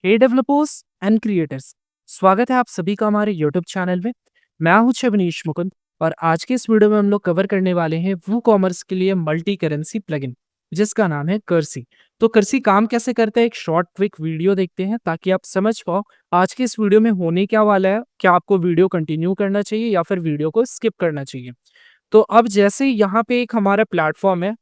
Hey developers and creators, स्वागत है आप सभी का हमारे यूट्यूब चैनल में। मैं हूं शबनीश मुकुंद और आज के इस वीडियो में हम लोग कवर करने वाले हैं वू कॉमर्स के लिए मल्टी करेंसी प्लगइन जिसका नाम है कर्सी। तो कर्सी काम कैसे करता है, एक शॉर्ट क्विक वीडियो देखते हैं ताकि आप समझ पाओ आज के इस वीडियो में होने क्या वाला है। क्या आपको वीडियो कंटिन्यू करना चाहिए या फिर वीडियो को स्किप करना चाहिए। तो अब जैसे यहाँ पे एक हमारा प्लेटफॉर्म है,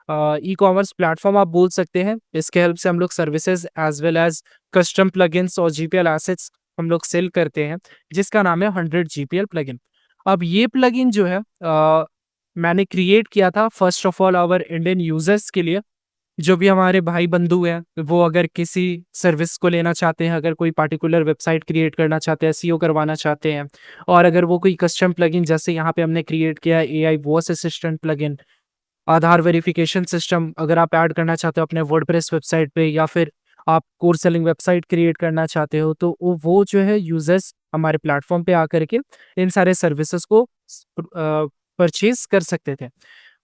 ई कॉमर्स प्लेटफॉर्म आप बोल सकते हैं। इसके हेल्प से हम लोग services as well as custom plugins और जीपीएल एसेट्स हम लोग सेल करते हैं, जिसका नाम है 100 जीपीएल प्लगइन। अब ये प्लगइन जो है मैंने क्रिएट किया था first of all our Indian users के लिए। जो भी हमारे भाई बंधु हैं वो अगर किसी सर्विस को लेना चाहते हैं, अगर कोई पार्टिकुलर वेबसाइट क्रिएट करना चाहते हैं, एसईओ करवाना चाहते हैं, और अगर वो कोई कस्टम प्लगइन जैसे यहाँ पे हमने क्रिएट किया एआई वॉइस असिस्टेंट प्लगइन, आधार वेरिफिकेशन सिस्टम अगर आप ऐड करना चाहते हो अपने वर्डप्रेस वेबसाइट पे, या फिर आप कोर्स सेलिंग वेबसाइट क्रिएट करना चाहते हो, तो वो जो है यूजर्स हमारे प्लेटफॉर्म पे आकर के इन सारे सर्विसेज को परचेज कर सकते थे।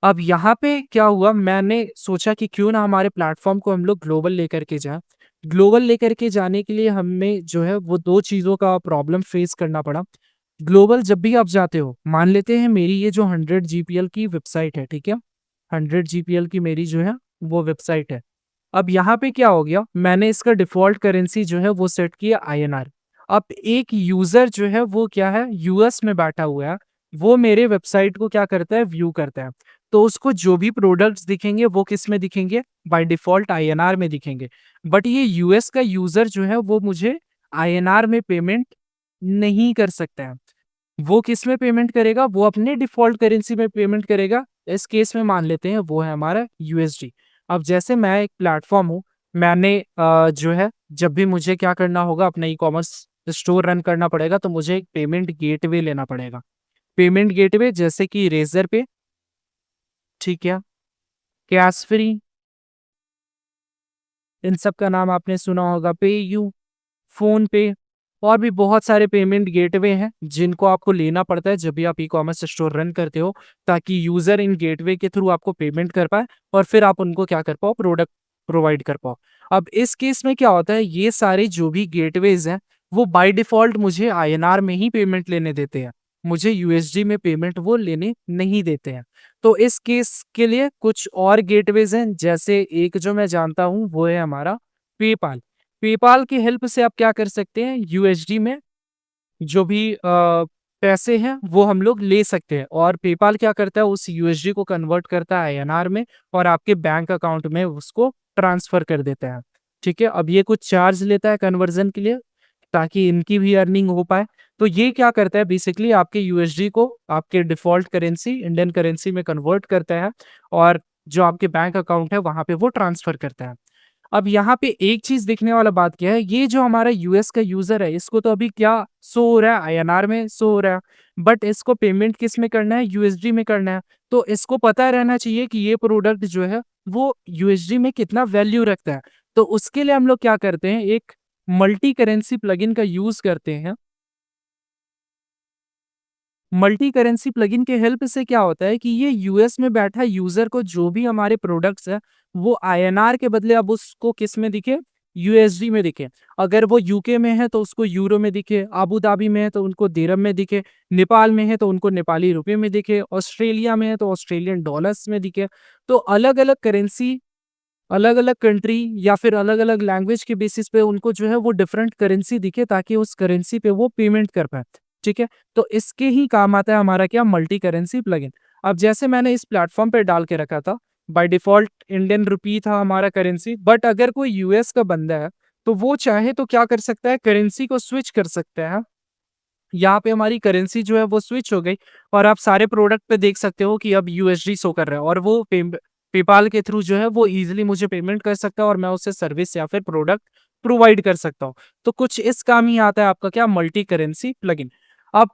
अब यहाँ पे क्या हुआ, मैंने सोचा कि क्यों ना हमारे प्लेटफॉर्म को हम लोग ग्लोबल लेकर के जाएं। ग्लोबल लेकर के जाने के लिए हमें जो है वो दो चीज़ों का प्रॉब्लम फेस करना पड़ा। ग्लोबल जब भी आप जाते हो, मान लेते हैं मेरी ये जो 100 जीपीएल की वेबसाइट है, ठीक है, 100 जीपीएल की मेरी जो है वो वेबसाइट है। अब यहाँ पे क्या हो गया, मैंने इसका डिफ़ॉल्ट करेंसी जो है वो सेट किया आईएनआर। अब एक यूज़र जो है वो क्या है, यूएस में बैठा हुआ है, वो मेरे वेबसाइट को क्या करता है, व्यू करता है। तो उसको जो भी प्रोडक्ट्स दिखेंगे वो किस में दिखेंगे, बाय डिफ़ॉल्ट आईएनआर में दिखेंगे। बट ये यूएस का यूज़र जो है वो मुझे आईएनआर में पेमेंट नहीं कर सकता है। वो किस में पेमेंट करेगा, वो अपने डिफ़ॉल्ट करेंसी में पेमेंट करेगा। इस केस में मान लेते हैं वो है हमारा यूएसडी। अब जैसे मैं एक प्लेटफ़ॉर्म हूँ, मैंने जो है जब भी मुझे क्या करना होगा, अपना ई-कॉमर्स स्टोर रन करना पड़ेगा, तो मुझे एक पेमेंट गेटवे लेना पड़ेगा। पेमेंट गेटवे जैसे कि रेज़र पे, ठीक है, कैश फ्री, इन सब का नाम आपने सुना होगा, पेयू, फ़ोनपे, और भी बहुत सारे पेमेंट गेटवे हैं जिनको आपको लेना पड़ता है जब भी आप ई-कॉमर्स स्टोर रन करते हो, ताकि यूज़र इन गेटवे के थ्रू आपको पेमेंट कर पाए और फिर आप उनको क्या कर पाओ, प्रोडक्ट प्रोवाइड कर पाओ। अब इस केस में क्या होता है, ये सारे जो भी गेटवेज़ हैं वो बाय डिफ़ॉल्ट मुझे आईएनआर में ही पेमेंट लेने देते हैं। मुझे यूएसडी में पेमेंट वो लेने नहीं देते हैं। तो इस केस के लिए कुछ और गेटवेज़ हैं, जैसे एक जो मैं जानता हूँ वो है हमारा पेपाल। पेपाल की हेल्प से आप क्या कर सकते हैं, यूएसडी में जो भी पैसे हैं वो हम लोग ले सकते हैं, और पेपाल क्या करता है, उस यूएसडी को कन्वर्ट करता है आईएनआर में और आपके बैंक अकाउंट में उसको ट्रांसफर कर देता है। ठीक है, अब ये कुछ चार्ज लेता है कन्वर्जन के लिए ताकि इनकी भी अर्निंग हो पाए। तो ये क्या करता है, बेसिकली आपके यूएसडी को आपके डिफॉल्ट करेंसी इंडियन करेंसी में कन्वर्ट करता है और जो आपके बैंक अकाउंट है वहां पे वो ट्रांसफर करता है। अब यहाँ पे एक चीज़ देखने वाला बात क्या है, ये जो हमारा यूएस का यूज़र है, इसको तो अभी क्या शो हो रहा है, आईएनआर में शो हो रहा है, बट इसको पेमेंट किस में करना है, यूएसडी में करना है। तो इसको पता रहना चाहिए कि ये प्रोडक्ट जो है, वो यूएसडी में कितना वैल्यू रखता है। तो उसके लिए हम लोग क्या करते हैं, एक मल्टी करेंसी प्लगइन का यूज़ करते हैं। मल्टी करेंसी प्लगइन के हेल्प से क्या होता है कि ये यूएस में बैठा यूजर को जो भी हमारे प्रोडक्ट्स है वो आईएनआर के बदले अब उसको किस में दिखे, यूएसडी में दिखे। अगर वो यूके में है तो उसको यूरो में दिखे, अबू धाबी में है तो उनको दिरहम में दिखे, नेपाल में है तो उनको नेपाली रुपए में दिखे, ऑस्ट्रेलिया में है तो ऑस्ट्रेलियन डॉलर्स में दिखे। तो अलग अलग करेंसी, अलग अलग कंट्री या फिर अलग अलग लैंग्वेज के बेसिस पे उनको जो है वो डिफरेंट करेंसी दिखे ताकि उस करेंसी पे वो पेमेंट कर पाए। ठीक है, तो इसके ही काम आता है हमारा क्या, मल्टी करेंसी प्लगइन। अब जैसे मैंने इस प्लेटफॉर्म पे डाल के रखा था, बाय डिफॉल्ट इंडियन रुपी था हमारा करेंसी, बट अगर कोई यूएस का बंदा है तो वो चाहे तो क्या कर सकता है, करेंसी को स्विच कर सकता है। यहाँ पे हमारी करेंसी जो है वो स्विच हो गई और आप सारे प्रोडक्ट पे देख सकते हो कि अब यूएसडी शो कर रहा है और वो पेपाल के थ्रू जो है वो इजीली मुझे पेमेंट कर सकता है और मैं उससे सर्विस या फिर प्रोडक्ट प्रोवाइड कर सकता हूँ। तो कुछ इस काम ही आता है आपका क्या, मल्टी करेंसी प्लगइन। अब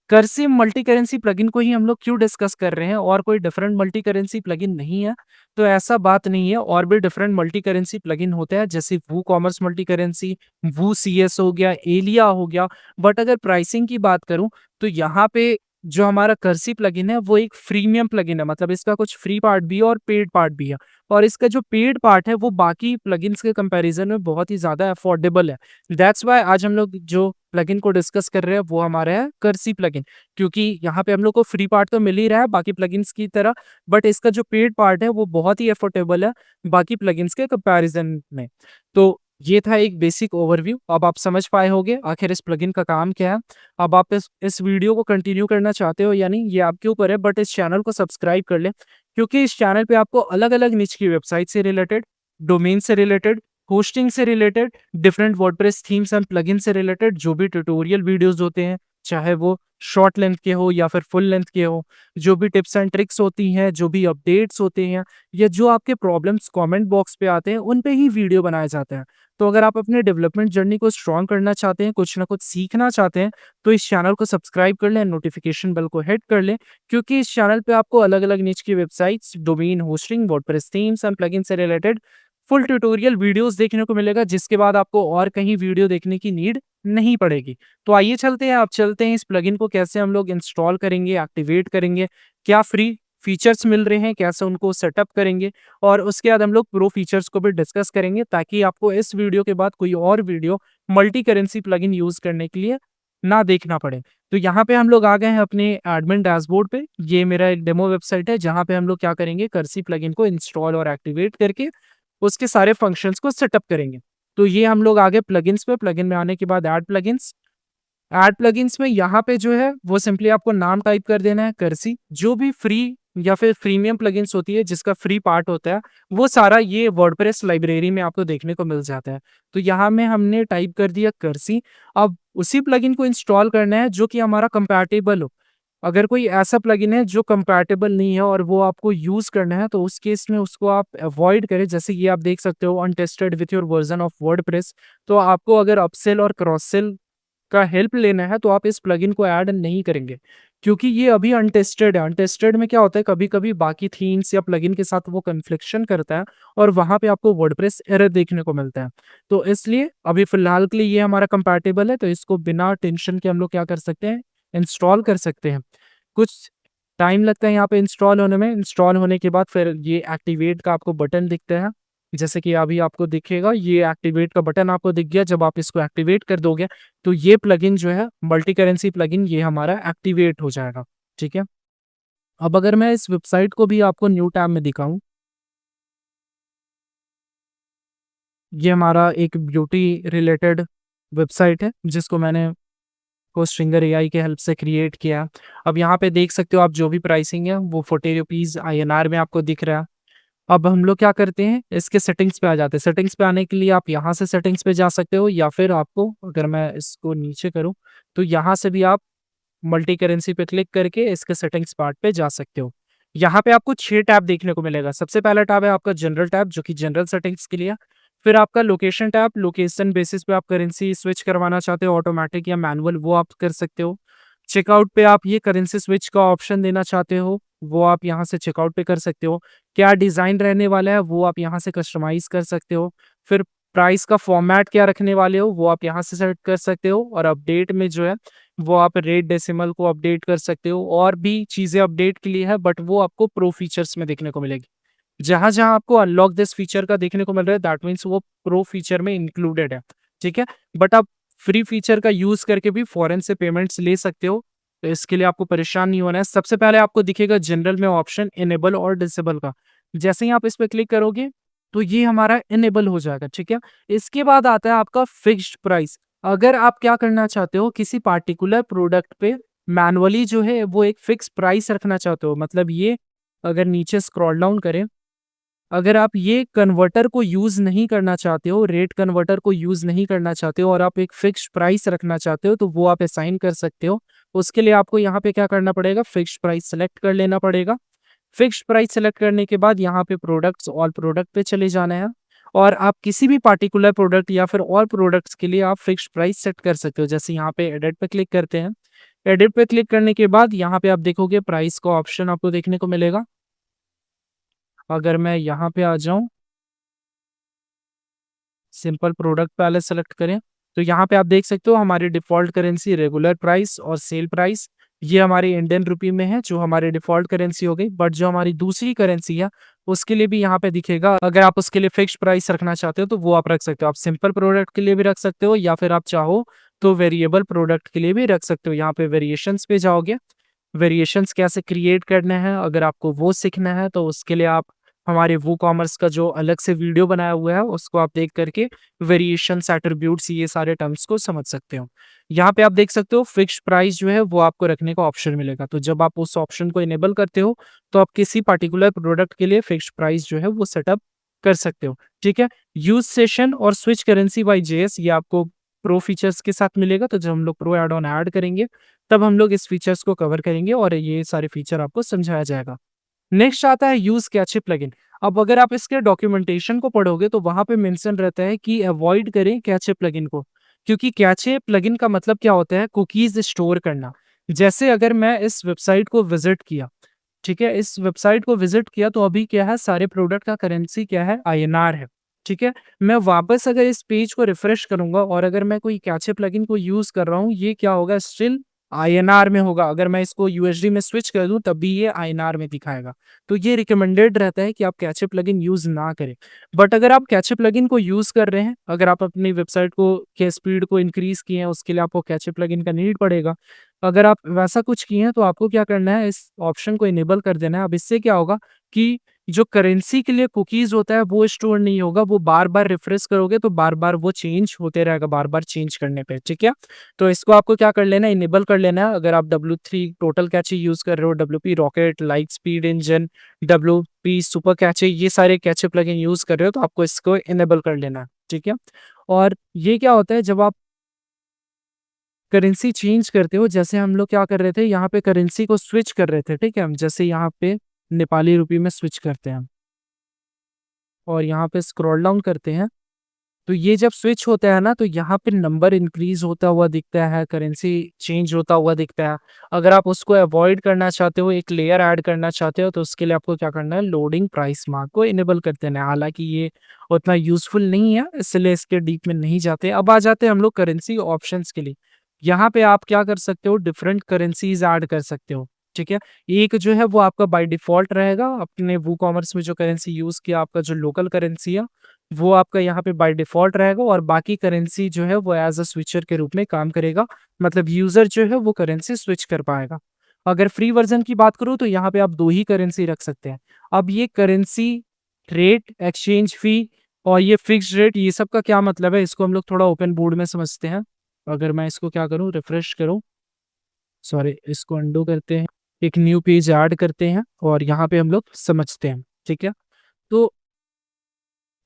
कर्सी मल्टी करेंसी प्लगइन को ही हम लोग क्यों डिस्कस कर रहे हैं, और कोई डिफरेंट मल्टी करेंसी प्लगइन नहीं है, तो ऐसा बात नहीं है। और भी डिफरेंट मल्टी करेंसी प्लगइन होते हैं, जैसे वू कॉमर्स मल्टी करेंसी, वू सीएस हो गया, एलिया हो गया। बट अगर प्राइसिंग की बात करूं तो यहाँ पे जो हमारा कर्सी प्लगइन है वो एक फ्रीमियम प्लगइन है, मतलब इसका कुछ फ्री पार्ट भी है और पेड पार्ट भी है। और इसका जो पेड पार्ट है वो बाकी प्लगइन्स के कंपैरिजन में बहुत ही ज़्यादा अफोर्डेबल है। दैट्स व्हाई आज हम लोग जो प्लगइन को डिस्कस कर रहे हैं वो हमारा है कर्सी प्लगइन, क्योंकि यहाँ पे हम लोग को फ्री पार्ट तो मिल ही रहा है बाकी प्लगइन्स की तरह, बट इसका जो पेड पार्ट है वो बहुत ही अफोर्डेबल है बाकी प्लगइन्स के कंपैरिजन में। तो ये था एक बेसिक ओवरव्यू। अब आप समझ पाए होंगे आखिर इस प्लगइन का काम क्या है। अब आप इस वीडियो को कंटिन्यू करना चाहते हो या नहीं, ये आपके ऊपर है, बट इस चैनल को सब्सक्राइब कर लें, क्योंकि इस चैनल पे आपको अलग-अलग निच की वेबसाइट से रिलेटेड, डोमेन से रिलेटेड, होस्टिंग से related, different WordPress themes and plugin से रिलेटेड जो भी ट्यूटोरियल वीडियोज़ होते हैं, चाहे वो शॉर्ट लेंथ के हो या फिर फुल लेंथ के हो, जो भी टिप्स एंड ट्रिक्स होती हैं, जो भी अपडेट्स होते हैं या जो आपके प्रॉब्लम्स कमेंट बॉक्स पे आते हैं, उन पे ही वीडियो बनाए जाते हैं। तो अगर आप अपने डेवलपमेंट जर्नी को स्ट्रॉन्ग करना चाहते हैं, कुछ ना कुछ सीखना चाहते हैं, तो इस चैनल को सब्सक्राइब कर लें, नोटिफिकेशन बेल को हिट कर लें, क्योंकि इस चैनल पे आपको अलग-अलग निच की websites, domain hosting, WordPress themes and plugin से रिलेटेड फुल ट्यूटोरियल वीडियोस देखने को मिलेगा, जिसके बाद आपको और कहीं वीडियो देखने की नीड नहीं पड़ेगी। तो आइए चलते हैं इस प्लगइन को कैसे हम लोग इंस्टॉल करेंगे, एक्टिवेट करेंगे, क्या फ्री फीचर्स मिल रहे हैं, कैसे उनको सेटअप करेंगे और उसके बाद हम लोग प्रो फीचर्स को भी डिस्कस करेंगे, ताकि आपको इस वीडियो के बाद कोई और video multi currency plugin use करने के लिए ना देखना पड़े। तो यहाँ पे हम लोग आ गए हैं अपने एडमिन डैशबोर्ड पे। ये मेरा एक डेमो वेबसाइट है, जहाँ पे हम लोग क्या करेंगे, कर्सी प्लगइन को इंस्टॉल और एक्टिवेट करके उसके सारे फंक्शंस को सेटअप करेंगे। तो ये हम लोग आ गए प्लगइन्स पे, प्लगइन में आने के बाद ऐड प्लगइन्स में यहाँ पे जो है वो सिंपली आपको नाम टाइप कर देना है कर्सी। जो भी फ्री या फिर प्रीमियम प्लगइन्स होती है जिसका फ्री पार्ट होता है, वो सारा ये वर्डप्रेस लाइब्रेरी में आपको देखने को मिल जाता है। तो यहाँ में हमने टाइप कर दिया कर्सी। अब उसी प्लगइन को इंस्टॉल करना है जो कि हमारा कंपैटिबल हो। अगर कोई ऐसा प्लगइन है जो कंपैटिबल नहीं है और वो आपको यूज़ करना है, तो उस केस में उसको आप अवॉइड करें। जैसे कि आप देख सकते हो, untested with your version of WordPress. तो आपको अगर अपसेल और क्रॉस सेल का हेल्प लेना है, तो आप इस प्लगइन को ऐड नहीं करेंगे, क्योंकि ये अभी अनटेस्टेड है। अनटेस्टेड में क्या होता है, कभी-कभी बाकी थीम्स या प्लगइन के साथ वो कन्फ्लिक्शन करता है और वहाँ पे आपको वर्डप्रेस एरर देखने को मिलता है। तो इसलिए अभी फ़िलहाल के लिए ये हमारा कंपैटिबल है, तो इसको बिना टेंशन के हम लोग क्या कर सकते हैं, इंस्टॉल कर सकते हैं। कुछ टाइम लगता है यहाँ पे इंस्टॉल होने में। इंस्टॉल होने के बाद फिर ये एक्टिवेट का आपको बटन दिखता है। जैसे कि अभी आपको दिखेगा, ये एक्टिवेट का बटन आपको दिख गया। जब आप इसको एक्टिवेट कर दोगे, तो ये प्लगइन जो है मल्टी करेंसी प्लगइन, ये हमारा एक्टिवेट हो जाएगा। ठीक है? अब अगर मैं इस वेबसाइट को भी आपको न्यू टैब में दिखाऊँ, ये हमारा एक ब्यूटी रिलेटेड वेबसाइट है, जिसको मैंने को स्ट्रिंगर एआई के हेल्प से क्रिएट किया। अब यहाँ पे देख सकते हो आप, जो भी प्राइसिंग है वो ₹40 आईएनआर में आपको दिख रहा है। अब हम लोग क्या करते हैं, इसके सेटिंग्स पे आ जाते हैं। सेटिंग्स पे आने के लिए आप यहाँ से सेटिंग्स पे जा सकते हो, या फिर आपको, अगर मैं इसको नीचे करूँ, तो यहाँ से भी आप मल्टी करेंसी पे क्लिक करके इसके सेटिंग्स पार्ट पे जा सकते हो। यहाँ पे आपको 6 टैब देखने को मिलेगा। सबसे पहला टैब है आपका जनरल टैब, जो कि जनरल सेटिंग्स के लिए है। फिर आपका लोकेशन टैब, लोकेशन बेसिस पे आप करेंसी स्विच करवाना चाहते हो, ऑटोमैटिक या मैनुअल, वो आप कर सकते हो। चेकआउट पे आप ये करेंसी स्विच का ऑप्शन देना चाहते हो, वो आप यहाँ से चेकआउट पे कर सकते हो। क्या डिज़ाइन रहने वाला है, वो आप यहाँ से कस्टमाइज़ कर सकते हो। फिर प्राइस का फॉर्मेट क्या रखने वाले हो, वो आप यहाँ से सेट कर सकते हो। और अपडेट में जो है, वो आप रेट डेसिमल को अपडेट कर सकते हो। और भी चीज़ें अपडेट के लिए है, बट वो आपको प्रो फीचर्स में देखने को मिलेगी। जहाँ-जहाँ आपको अनलॉक दिस फीचर का देखने को मिल रहा है, दैट मीन्स वो प्रो फीचर में इंक्लूडेड है, ठीक है? बट आप फ्री फीचर का यूज़ करके भी फ़ॉरेन से पेमेंट्स ले सकते हो, तो इसके लिए आपको परेशान नहीं होना है। सबसे पहले आपको दिखेगा जनरल में ऑप्शन इनेबल और डिसेबल का। जैसे ही आप इस पे क्लिक करोगे, तो ये हमारा इनेबल हो जाएगा, ठीक है? इसके बाद आता है आपका फिक्स्ड प्राइस। अगर आप क्या करना चाहते हो, किसी पार्टिकुलर प्रोडक्ट पे मैनुअली जो है वो एक फिक्स प्राइस रखना चाहते हो, मतलब ये, अगर नीचे स्क्रॉल डाउन करें, अगर आप ये कन्वर्टर को यूज़ नहीं करना चाहते हो, रेट कन्वर्टर को यूज़ नहीं करना चाहते हो और आप एक फिक्स्ड प्राइस रखना चाहते हो, तो वो आप असाइन कर सकते हो। उसके लिए आपको यहाँ पे क्या करना पड़ेगा, फिक्स्ड प्राइस सेलेक्ट कर लेना पड़ेगा। फिक्स्ड प्राइस सेलेक्ट करने के बाद यहाँ पे प्रोडक्ट्स, ऑल प्रोडक्ट पे चले जाना है और आप किसी भी पार्टिकुलर प्रोडक्ट या फिर ऑल प्रोडक्ट्स के लिए आप फिक्स्ड प्राइस सेट कर सकते हो। जैसे यहाँ पे एडिट पे क्लिक करते हैं। एडिट पे क्लिक करने के बाद यहाँ पे आप देखोगे प्राइस का ऑप्शन आपको देखने को मिलेगा। अगर मैं यहाँ पे आ जाऊँ, सिंपल प्रोडक्ट पहले सेलेक्ट करें, तो यहाँ पे आप देख सकते हो हमारी डिफ़ॉल्ट करेंसी, रेगुलर प्राइस और सेल प्राइस। ये हमारी इंडियन रुपी में है जो हमारी डिफ़ॉल्ट करेंसी हो गई। बट जो हमारी दूसरी करेंसी है उसके लिए भी यहाँ पे दिखेगा। अगर आप उसके लिए फ़िक्स्ड प्राइस रखना चाहते हो तो वो आप रख सकते हो। आप सिंपल प्रोडक्ट के लिए भी रख सकते हो या फिर आप चाहो तो वेरिएबल प्रोडक्ट के लिए भी रख सकते हो। यहाँ पे वेरिएशंस पे जाओगे, वेरिएशंस कैसे क्रिएट करने हैं अगर आपको वो सीखना है तो उसके लिए आप हमारे वूकॉमर्स का जो अलग से वीडियो बनाया हुआ है उसको आप देख करके वेरिएशंस, एट्रिब्यूट्स ये सारे टर्म्स को समझ सकते हो। यहाँ पे आप देख सकते हो फिक्स्ड प्राइस जो है वो आपको रखने का ऑप्शन मिलेगा। तो जब आप उस ऑप्शन को इनेबल करते हो तो आप किसी पर्टिकुलर प्रोडक्ट के लिए फिक्स्ड प्राइस जो है वो सेटअप कर सकते हो। ठीक है? यूज सेशन और स्विच करेंसी बाय जेएस ये आपको प्रो फीचर्स के साथ मिलेगा। तो जब हम लोग प्रो ऐड ऑन ऐड करेंगे तब हम लोग इस फीचर्स को कवर करेंगे और ये सारे फीचर आपको समझाया जाएगा। नेक्स्ट आता है यूज कैचे प्लगइन। अब अगर आप इसके डॉक्यूमेंटेशन को पढ़ोगे तो वहां पे मेंशन रहता है कि अवॉइड करें कैचे प्लगइन को, क्योंकि कैचे प्लगइन का मतलब क्या होता है, कुकीज स्टोर करना। जैसे अगर मैं इस वेबसाइट को विजिट किया, ठीक है, इस वेबसाइट को विजिट किया तो अभी क्या है, सारे प्रोडक्ट का करेंसी क्या है, आईएनआर है। ठीक है, मैं वापस अगर इस पेज को रिफ्रेश करूंगा और अगर मैं कोई कैचे प्लगइन को यूज कर रहा हूँ, ये क्या होगा, स्टिल आईएनआर में होगा। अगर मैं इसको यूएसडी में स्विच कर दूं तब भी ये आईएनआर में दिखाएगा। तो ये रिकमेंडेड रहता है कि आप कैचे प्लगइन यूज ना करें। बट अगर आप कैचे प्लगइन को यूज कर रहे हैं, अगर आप अपनी वेबसाइट को के स्पीड को इंक्रीज किए हैं, उसके लिए आपको कैचे प्लगइन का नीड पड़ेगा। अगर आप वैसा कुछ किए हैं तो आपको क्या करना है, इस ऑप्शन को इनेबल कर देना है। अब इससे क्या होगा कि जो करेंसी के लिए कुकीज़ होता है वो स्टोर नहीं होगा, वो बार-बार रिफ्रेश करोगे तो बार-बार वो चेंज होते रहेगा, बार-बार चेंज करने पे, ठीक है? तो इसको आपको क्या कर लेना है, इनेबल कर लेना है। अगर आप W3 टोटल कैचे यूज़ कर रहे हो, WP rocket, light speed engine, WP super cache, ये सारे कैचे प्लगइन यूज़ कर रहे हो तो आपको इसको इनेबल कर लेना है, ठीक है? और ये क्या होता है, जब आप करेंसी चेंज करते हो, जैसे हम लोग क्या कर रहे थे, यहाँ पे करेंसी को स्विच कर रहे थे, ठीक है? हम जैसे यहाँ पे नेपाली रुपए में स्विच करते हैं और यहाँ पे स्क्रॉल डाउन करते हैं, तो ये जब स्विच होता है ना, तो यहाँ पे नंबर इंक्रीज़ होता हुआ दिखता है, करेंसी चेंज होता हुआ दिखता है। अगर आप उसको अवॉइड करना चाहते हो, एक लेयर ऐड करना चाहते हो, तो उसके लिए आपको क्या करना है, लोडिंग प्राइस मार्क को इनेबल कर देना है। हालाँकि ये उतना यूज़फुल नहीं है, इसलिए इसके डीप में नहीं जाते। अब आ जाते हैं हम लोग करेंसी ऑप्शंस के लिए। यहाँ पे आप क्या कर सकते हो, डिफरेंट करेंसीज़ ऐड कर सकते हो, ठीक है? एक जो है वो आपका बाय डिफ़ॉल्ट रहेगा, अपने वूकॉमर्स में जो करेंसी यूज़ किया, आपका जो लोकल करेंसी है, वो आपका यहाँ पे बाय डिफ़ॉल्ट रहेगा और बाकी करेंसी जो है वो एज़ अ स्विचर के रूप में काम करेगा। मतलब यूज़र जो है वो करेंसी स्विच कर पाएगा। अगर फ्री वर्ज़न की बात करूँ तो यहाँ पे आप 2 ही करेंसी रख सकते हैं। अब ये करेंसी रेट, एक्सचेंज फ़ी और ये फिक्स्ड रेट, ये सब का क्या मतलब है, इसको हम लोग थोड़ा ओपन बोर्ड में समझते हैं। अगर मैं इसको क्या करूँ, रिफ्रेश करूँ, सॉरी, इसको अंडू करते हैं, एक न्यू पेज ऐड करते हैं और यहाँ पे हम लोग समझते हैं, ठीक है? तो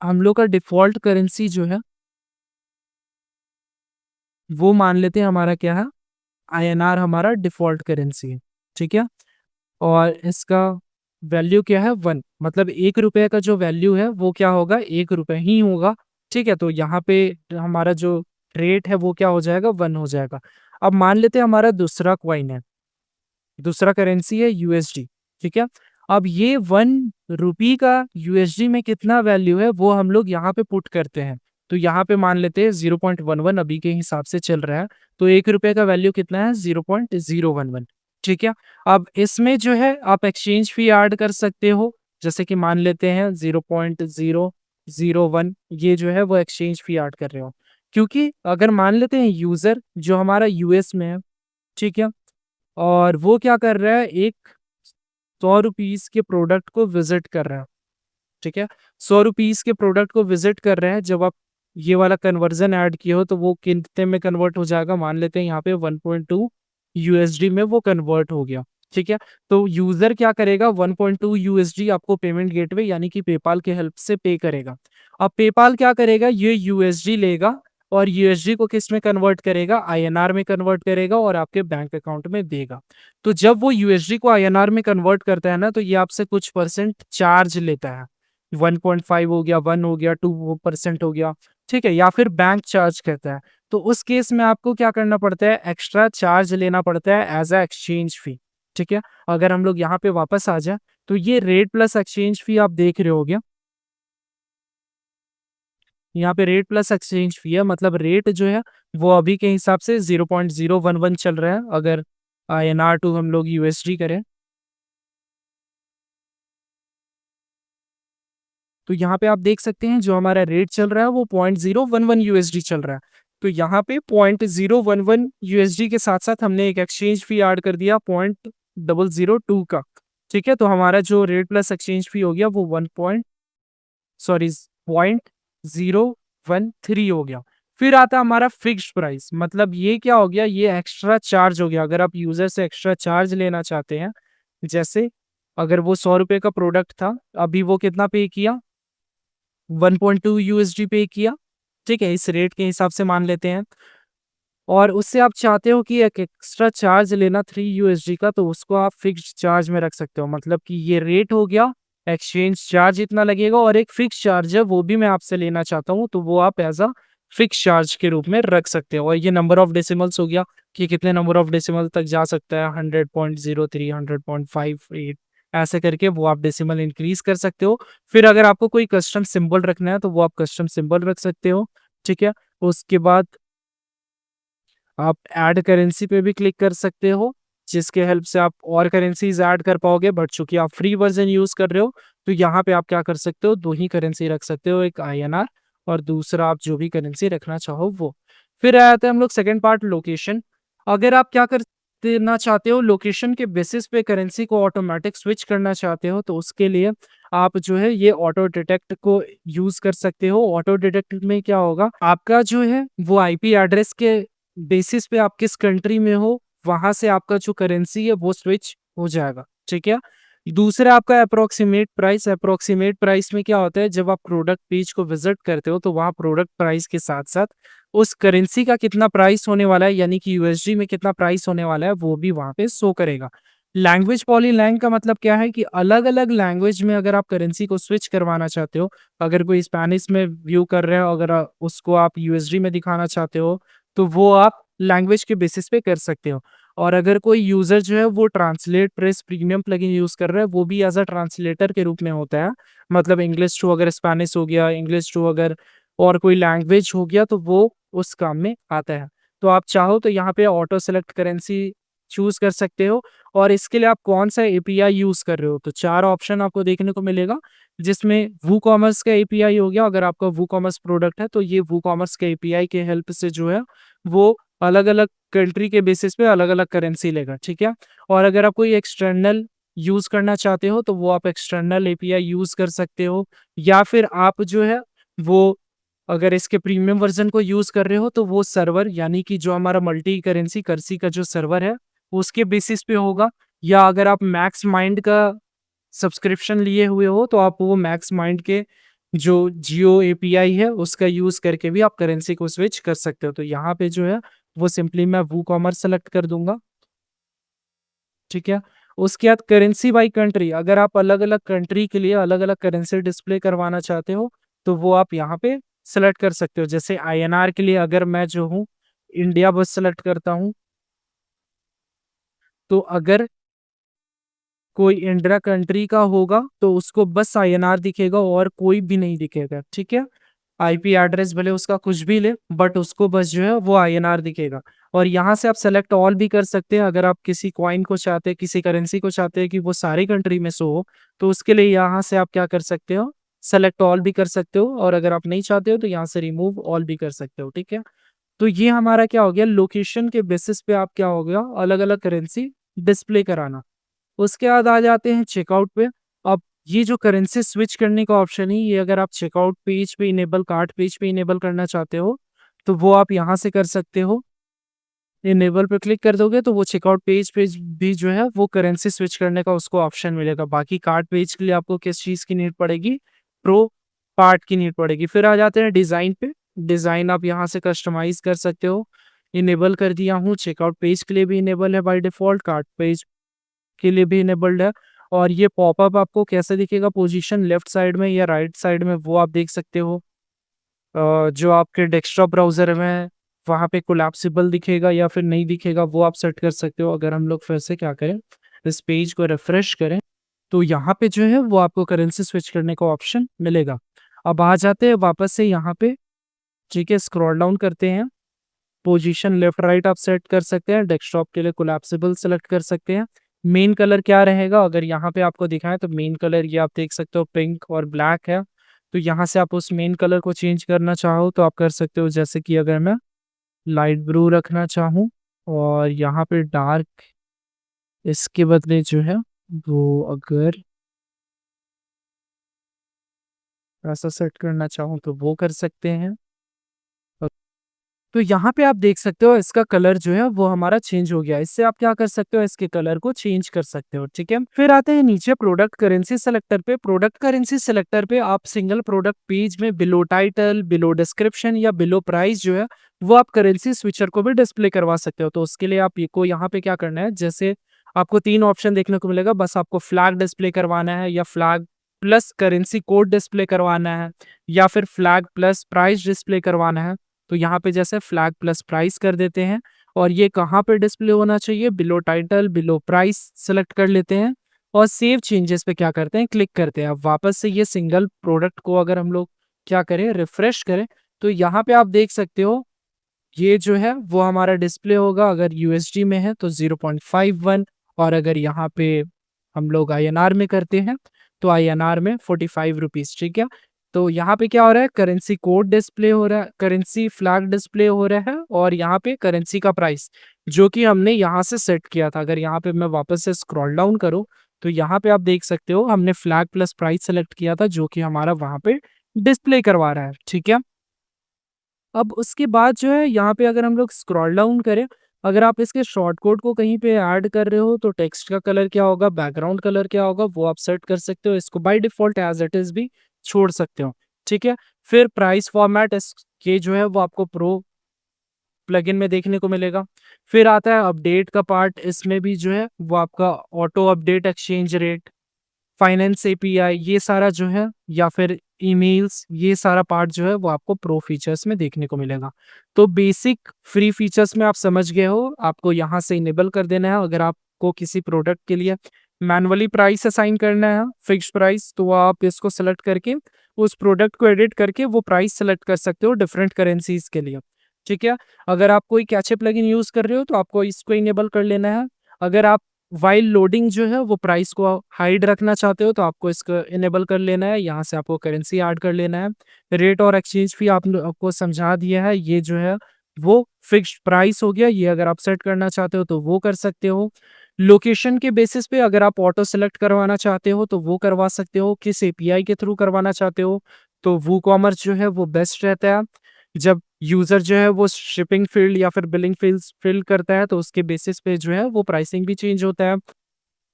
हम लोग का डिफ़ॉल्ट करेंसी जो है वो मान लेते हैं हमारा क्या है, आईएनआर हमारा डिफ़ॉल्ट करेंसी है, ठीक है? और इसका वैल्यू क्या है, 1, मतलब ₹1 का जो वैल्यू है वो क्या होगा, ₹1 ही होगा, ठीक है? तो यहाँ पे हमारा जो रेट है वो क्या हो जाएगा, 1 हो जाएगा। अब मान लेते हैं हमारा दूसरा कॉइन है, दूसरा करेंसी है यूएसडी, ठीक है? अब ये ₹1 का यूएसडी में कितना वैल्यू है वो हम लोग यहाँ पे पुट करते हैं। तो यहाँ पे मान लेते हैं 0.11 अभी के हिसाब से चल रहा है, तो ₹1 का वैल्यू कितना है, 0.011, ठीक है? अब इसमें जो है आप एक्सचेंज फी ऐड कर सकते हो, जैसे कि मान लेते हैं 0.001, ये जो है वो एक्सचेंज फी ऐड कर रहे हो। क्योंकि अगर मान लेते हैं यूज़र जो हमारा यूएस में है, ठीक है? और वो क्या कर रहा है, एक ₹100 के प्रोडक्ट को विज़िट कर रहा है, ठीक है? ₹100 के प्रोडक्ट को विज़िट कर रहे हैं, जब आप ये वाला कन्वर्ज़न ऐड किए हो तो वो कितने में कन्वर्ट हो जाएगा, मान लेते हैं यहाँ पे 1.2 यूएसडी में वो कन्वर्ट हो गया, ठीक है? तो यूज़र क्या करेगा, 1.2 यूएसडी आपको पेमेंट गेटवे यानी कि पेपाल की हेल्प से पे करेगा। अब पेपाल क्या करेगा, ये यूएसडी लेगा और यूएसडी को किस में कन्वर्ट करेगा, आईएनआर में कन्वर्ट करेगा और आपके बैंक अकाउंट में देगा। तो जब वो यूएसडी को आईएनआर में कन्वर्ट करता है ना, तो ये आपसे कुछ परसेंट चार्ज लेता है। 1.5 हो गया, 1 हो गया, 2% हो गया, ठीक है? या फिर बैंक चार्ज करता है। तो उस केस में आपको क्या करना पड़ता है, एक्स्ट्रा चार्ज लेना पड़ता है एज़ अ एक्सचेंज फी, ठीक है? अगर हम लोग यहाँ पे वापस आ जाएँ, तो ये रेट प्लस एक्सचेंज फी आप देख रहे होगे। यहाँ पे रेट प्लस एक्सचेंज फी है, मतलब रेट जो है वो अभी के हिसाब से 0.011 चल रहा है। अगर INR टू हम लोग USD करें, तो यहाँ पे आप देख सकते हैं जो हमारा रेट चल रहा है वो 0.011 USD चल रहा है। तो यहाँ पे 0.011 USD के साथ-साथ हमने एक एक्सचेंज फी ऐड कर दिया 0.002 का। ठीक है? तो हमारा जो रेट प्लस एक्सचेंज फी हो गया वो 1 पॉइंट सॉरी 0.013 हो गया। फिर आता है हमारा फिक्स्ड प्राइस, मतलब ये क्या हो गया, ये एक्स्ट्रा चार्ज हो गया। अगर आप यूज़र से एक्स्ट्रा चार्ज लेना चाहते हैं, जैसे अगर वो ₹100 का प्रोडक्ट था, अभी वो कितना पे किया, 1.2 यूएसडी पे किया, ठीक है? इस रेट के हिसाब से मान लेते हैं। और उससे आप चाहते हो कि एक एक्स्ट्रा चार्ज लेना 3 यूएसडी का, तो उसको आप फिक्स्ड चार्ज में रख सकते हो। मतलब कि ये रेट हो गया, एक्सचेंज चार्ज इतना लगेगा और एक फिक्स चार्ज है वो भी मैं आपसे लेना चाहता हूँ, तो वो आप एज़ अ फिक्स चार्ज के रूप में रख सकते हो। और ये नंबर ऑफ डेसिमल्स हो गया कि कितने नंबर ऑफ डेसिमल तक जा सकता है, 100.03, 100.58, ऐसे करके वो आप डेसिमल इंक्रीज़ कर सकते हो। फिर अगर आपको कोई कस्टम सिंबल रखना है, तो वो आप कस्टम सिंबल रख सकते हो, ठीक है? उसके बाद आप ऐड करेंसी पे भी क्लिक कर सकते हो, जिसके हेल्प से आप और करेंसीज़ ऐड कर पाओगे, बट चूँकि आप फ्री वर्ज़न यूज़ कर रहे हो, तो यहाँ पे आप क्या कर सकते हो, 2 ही करेंसी रख सकते हो, एक INR और दूसरा आप जो भी करेंसी रखना चाहो वो। फिर आ जाते हैं हम लोग सेकंड पार्ट, लोकेशन। अगर आप क्या कर देना चाहते हो, लोकेशन के बेसिस पे करेंसी को ऑटोमैटिक स्विच करना चाहते हो, तो उसके लिए आप जो है ये ऑटो डिटेक्ट को यूज़ कर सकते हो। ऑटो डिटेक्ट में क्या होगा, आपका जो है वो आईपी एड्रेस के बेसिस पे आप किस कंट्री में हो, वहाँ से आपका जो करेंसी है वो स्विच हो जाएगा, ठीक है? दूसरा आपका अप्रॉक्सिमेट प्राइस में क्या होता है, जब आप प्रोडक्ट पेज को विज़िट करते हो, तो वहाँ प्रोडक्ट प्राइस के साथ-साथ उस करेंसी का कितना प्राइस होने वाला है, यानी कि यूएसडी में कितना प्राइस होने वाला है, वो भी वहाँ पे शो करेगा। लैंग्वेज पॉलीलैंग का मतलब क्या है कि अलग-अलग लैंग्वेज में अगर आप करेंसी को स्विच करवाना चाहते हो, अगर कोई स्पेनिश में व्यू कर रहे हो, अगर उसको आप यूएसडी में दिखाना चाहते हो, तो वो आप लैंग्वेज के बेसिस पे कर सकते हो। और अगर कोई यूज़र जो है वो translate press premium plugin use कर रहा है, वो भी एज़ अ ट्रांसलेटर के रूप में होता है। मतलब इंग्लिश टू अगर स्पेनिश हो गया, इंग्लिश टू अगर और कोई लैंग्वेज हो गया, तो वो उस काम में आता है। तो आप चाहो तो यहाँ पे ऑटो सेलेक्ट करेंसी चूज़ कर सकते हो और इसके लिए आप कौन-सा एपीआई यूज़ कर रहे हो। तो 4 ऑप्शन आपको देखने को मिलेगा, जिसमें वूकॉमर्स का एपीआई हो गया। अगर आपका वूकॉमर्स प्रोडक्ट है, तो ये वूकॉमर्स के एपीआई के हेल्प से जो है वो अलग-अलग कंट्री के बेसिस पे अलग-अलग करेंसी लेगा, ठीक है? और अगर आप कोई एक्सटर्नल यूज़ करना चाहते हो, तो वो आप एक्सटर्नल एपीआई यूज़ कर सकते हो, या फिर आप जो है वो अगर इसके प्रीमियम वर्ज़न को यूज़ कर रहे हो, तो वो सर्वर यानी कि जो हमारा मल्टी करेंसी कर्सी का जो सर्वर है, उसके बेसिस पे होगा। या अगर आप मैक्स माइंड का सब्सक्रिप्शन लिए हुए हो, तो आप वो मैक्स माइंड के जो जियो एपीआई है, उसका यूज़ करके भी आप करेंसी को स्विच कर सकते हो। तो यहाँ पे जो है, वो सिंपली मैं वूकॉमर्स सेलेक्ट कर दूँगा, ठीक है? उसके बाद करेंसी बाय कंट्री, अगर आप अलग-अलग कंट्री के लिए अलग-अलग करेंसी डिस्प्ले करवाना चाहते हो, तो वो आप यहाँ पे सेलेक्ट कर सकते हो। जैसे आईएनआर के लिए अगर मैं जो हूँ, इंडिया बस सेलेक्ट करता हूँ, तो अगर कोई इंट्रा कंट्री का होगा, तो उसको बस आईएनआर दिखेगा और कोई भी नहीं दिखेगा, ठीक है? आईपी एड्रेस भले उसका कुछ भी ले, बट उसको बस जो है वो आईएनआर दिखेगा। और यहाँ से आप सेलेक्ट ऑल भी कर सकते हैं, अगर आप किसी कॉइन को चाहते हैं, किसी करेंसी को चाहते हैं कि वो सारी कंट्री में शो हो, तो उसके लिए यहाँ से आप क्या कर सकते हो, सेलेक्ट ऑल भी कर सकते हो और अगर आप नहीं चाहते हो, तो यहाँ से रिमूव ऑल भी कर सकते हो, ठीक है? तो ये हमारा क्या हो गया, लोकेशन के बेसिस पे आप क्या हो गया, अलग-अलग करेंसी डिस्प्ले कराना। उसके बाद आ जाते हैं चेकआउट पे। अब ये जो करेंसी स्विच करने का ऑप्शन है, ये अगर आप चेकआउट पेज पे इनेबल कार्ट पेज पे इनेबल करना चाहते हो, तो वो आप यहाँ से कर सकते हो। इनेबल पे क्लिक कर दोगे तो वो चेकआउट पेज भी जो है वो करेंसी स्विच करने का उसको ऑप्शन मिलेगा। बाकी कार्ट पेज के लिए आपको किस चीज़ की नीड पड़ेगी? प्रो पार्ट की नीड पड़ेगी। फिर आ जाते हैं डिज़ाइन पे। डिज़ाइन आप यहाँ से कस्टमाइज़ कर सकते हो। इनेबल कर दिया हूँ, चेकआउट पेज के लिए भी इनेबल है बाय डिफ़ॉल्ट, कार्ट पेज के लिए भी इनेबल्ड है। और ये पॉपअप आपको कैसे दिखेगा, पोजीशन लेफ्ट साइड में या राइट साइड में, वो आप देख सकते हो। जो आपके डेस्कटॉप ब्राउज़र में वहाँ पे कोलैप्सिबल दिखेगा या फिर नहीं दिखेगा, वो आप सेट कर सकते हो। अगर हम लोग फिर से क्या करें, इस पेज को रिफ्रेश करें, तो यहाँ पे जो है वो आपको करेंसी स्विच करने का ऑप्शन मिलेगा। अब आ जाते हैं वापस से यहाँ पे, ठीक है, स्क्रॉल डाउन करते हैं। पोजीशन लेफ्ट राइट आप सेट कर सकते हैं। डेस्कटॉप के लिए कोलैप्सिबल सेलेक्ट कर सकते हैं। मेन कलर क्या रहेगा, अगर यहाँ पे आपको दिखाएँ तो मेन कलर ये आप देख सकते हो पिंक और ब्लैक है। तो यहाँ से आप उस मेन कलर को चेंज करना चाहो तो आप कर सकते हो, जैसे कि अगर मैं लाइट ब्लू रखना चाहूँ और यहाँ पे डार्क इसके बदले जो है वो अगर ऐसा सेट करना चाहूँ तो वो कर सकते हैं। तो यहाँ पे आप देख सकते हो इसका कलर जो है वो हमारा चेंज हो गया। इससे आप क्या कर सकते हो, इसके कलर को चेंज कर सकते हो, ठीक है। फिर आते हैं नीचे प्रोडक्ट करेंसी सेलेक्टर पे। प्रोडक्ट करेंसी सेलेक्टर पे आप सिंगल प्रोडक्ट पेज में बिलो टाइटल, बिलो डिस्क्रिप्शन या बिलो प्राइस जो है वो आप करेंसी स्विचर को भी डिस्प्ले करवा सकते हो। तो उसके लिए आप को यहाँ पे क्या करना है, जैसे आपको 3 ऑप्शन देखने को मिलेगा। बस आपको फ्लैग डिस्प्ले करवाना है या flag plus currency code display करवाना है या फिर फ्लैग प्लस प्राइस डिस्प्ले करवाना है। तो यहाँ पे जैसे फ्लैग प्लस प्राइस कर देते हैं और ये कहाँ पे डिस्प्ले होना चाहिए, below title, below price select कर लेते हैं और सेव चेंजेस पे क्या करते हैं, क्लिक करते हैं। अब वापस से ये सिंगल प्रोडक्ट को अगर हम लोग क्या करें, रिफ्रेश करें, तो यहाँ पे आप देख सकते हो ये जो है वो हमारा डिस्प्ले होगा। अगर यूएसडी में है तो 0.51 और अगर यहाँ पे हम लोग आईएनआर में करते हैं तो आईएनआर में 45 रुपीज, ठीक है। तो यहाँ पे क्या हो रहा है, करेंसी कोड डिस्प्ले हो रहा है, करेंसी फ्लैग डिस्प्ले हो रहा है और यहाँ पे करेंसी का प्राइस जो कि हमने यहाँ से सेट किया था। अगर यहाँ पे मैं वापस से स्क्रॉल डाउन करूँ तो यहाँ पे आप देख सकते हो हमने फ्लैग प्लस प्राइस सेलेक्ट किया था जो कि हमारा वहाँ पे डिस्प्ले करवा रहा है, ठीक है। अब उसके बाद जो है यहाँ पे अगर हम लोग स्क्रॉल डाउन करें, अगर आप इसके शॉर्ट कोड को कहीं पे ऐड कर रहे हो तो टेक्स्ट का कलर क्या होगा, बैकग्राउंड कलर क्या होगा वो आप सेट कर सकते हो। इसको by default as it is भी छोड़ सकते हो, ठीक है। फिर प्राइस फॉर्मेट ये जो है वो आपको प्रो प्लगइन में देखने को मिलेगा। फिर आता है अपडेट का पार्ट, इसमें भी जो है वो आपका auto update, exchange rate, finance API, ये सारा जो है या फिर ईमेल्स, ये सारा पार्ट जो है वो आपको प्रो फीचर्स में देखने को मिलेगा। तो बेसिक फ्री फीचर्स में आप समझ गए हो, आपको यहाँ से इनेबल कर देना है। अगर आपको किसी प्रोडक्ट के लिए मैनुअली प्राइस असाइन करना है, फिक्स प्राइस, तो आप इसको सेलेक्ट करके उस प्रोडक्ट को एडिट करके वो प्राइस सेलेक्ट कर सकते हो डिफरेंट करेंसीज के लिए, ठीक है। अगर आप कोई कैचे प्लगइन यूज कर रहे हो तो आपको इसको इनेबल कर लेना है। अगर आप वाइल लोडिंग जो है वो प्राइस को हाइड रखना चाहते हो तो आपको इसको इनेबल कर लेना है। यहाँ से आपको करेंसी ऐड कर लेना है। रेट और एक्सचेंज फी आपको समझा दिया है, ये जो है वो फिक्स्ड प्राइस हो गया। ये अगर आप सेट करना चाहते हो तो वो कर सकते हो। लोकेशन के बेसिस पे अगर आप ऑटो सेलेक्ट करवाना चाहते हो तो वो करवा सकते हो। किस एपीआई के थ्रू करवाना चाहते हो तो वूकॉमर्स जो है वो बेस्ट रहता है। जब यूज़र जो है वो शिपिंग फील्ड या फिर बिलिंग फील्ड्स फिल करता है तो उसके बेसिस पे जो है वो प्राइसिंग भी चेंज होता है।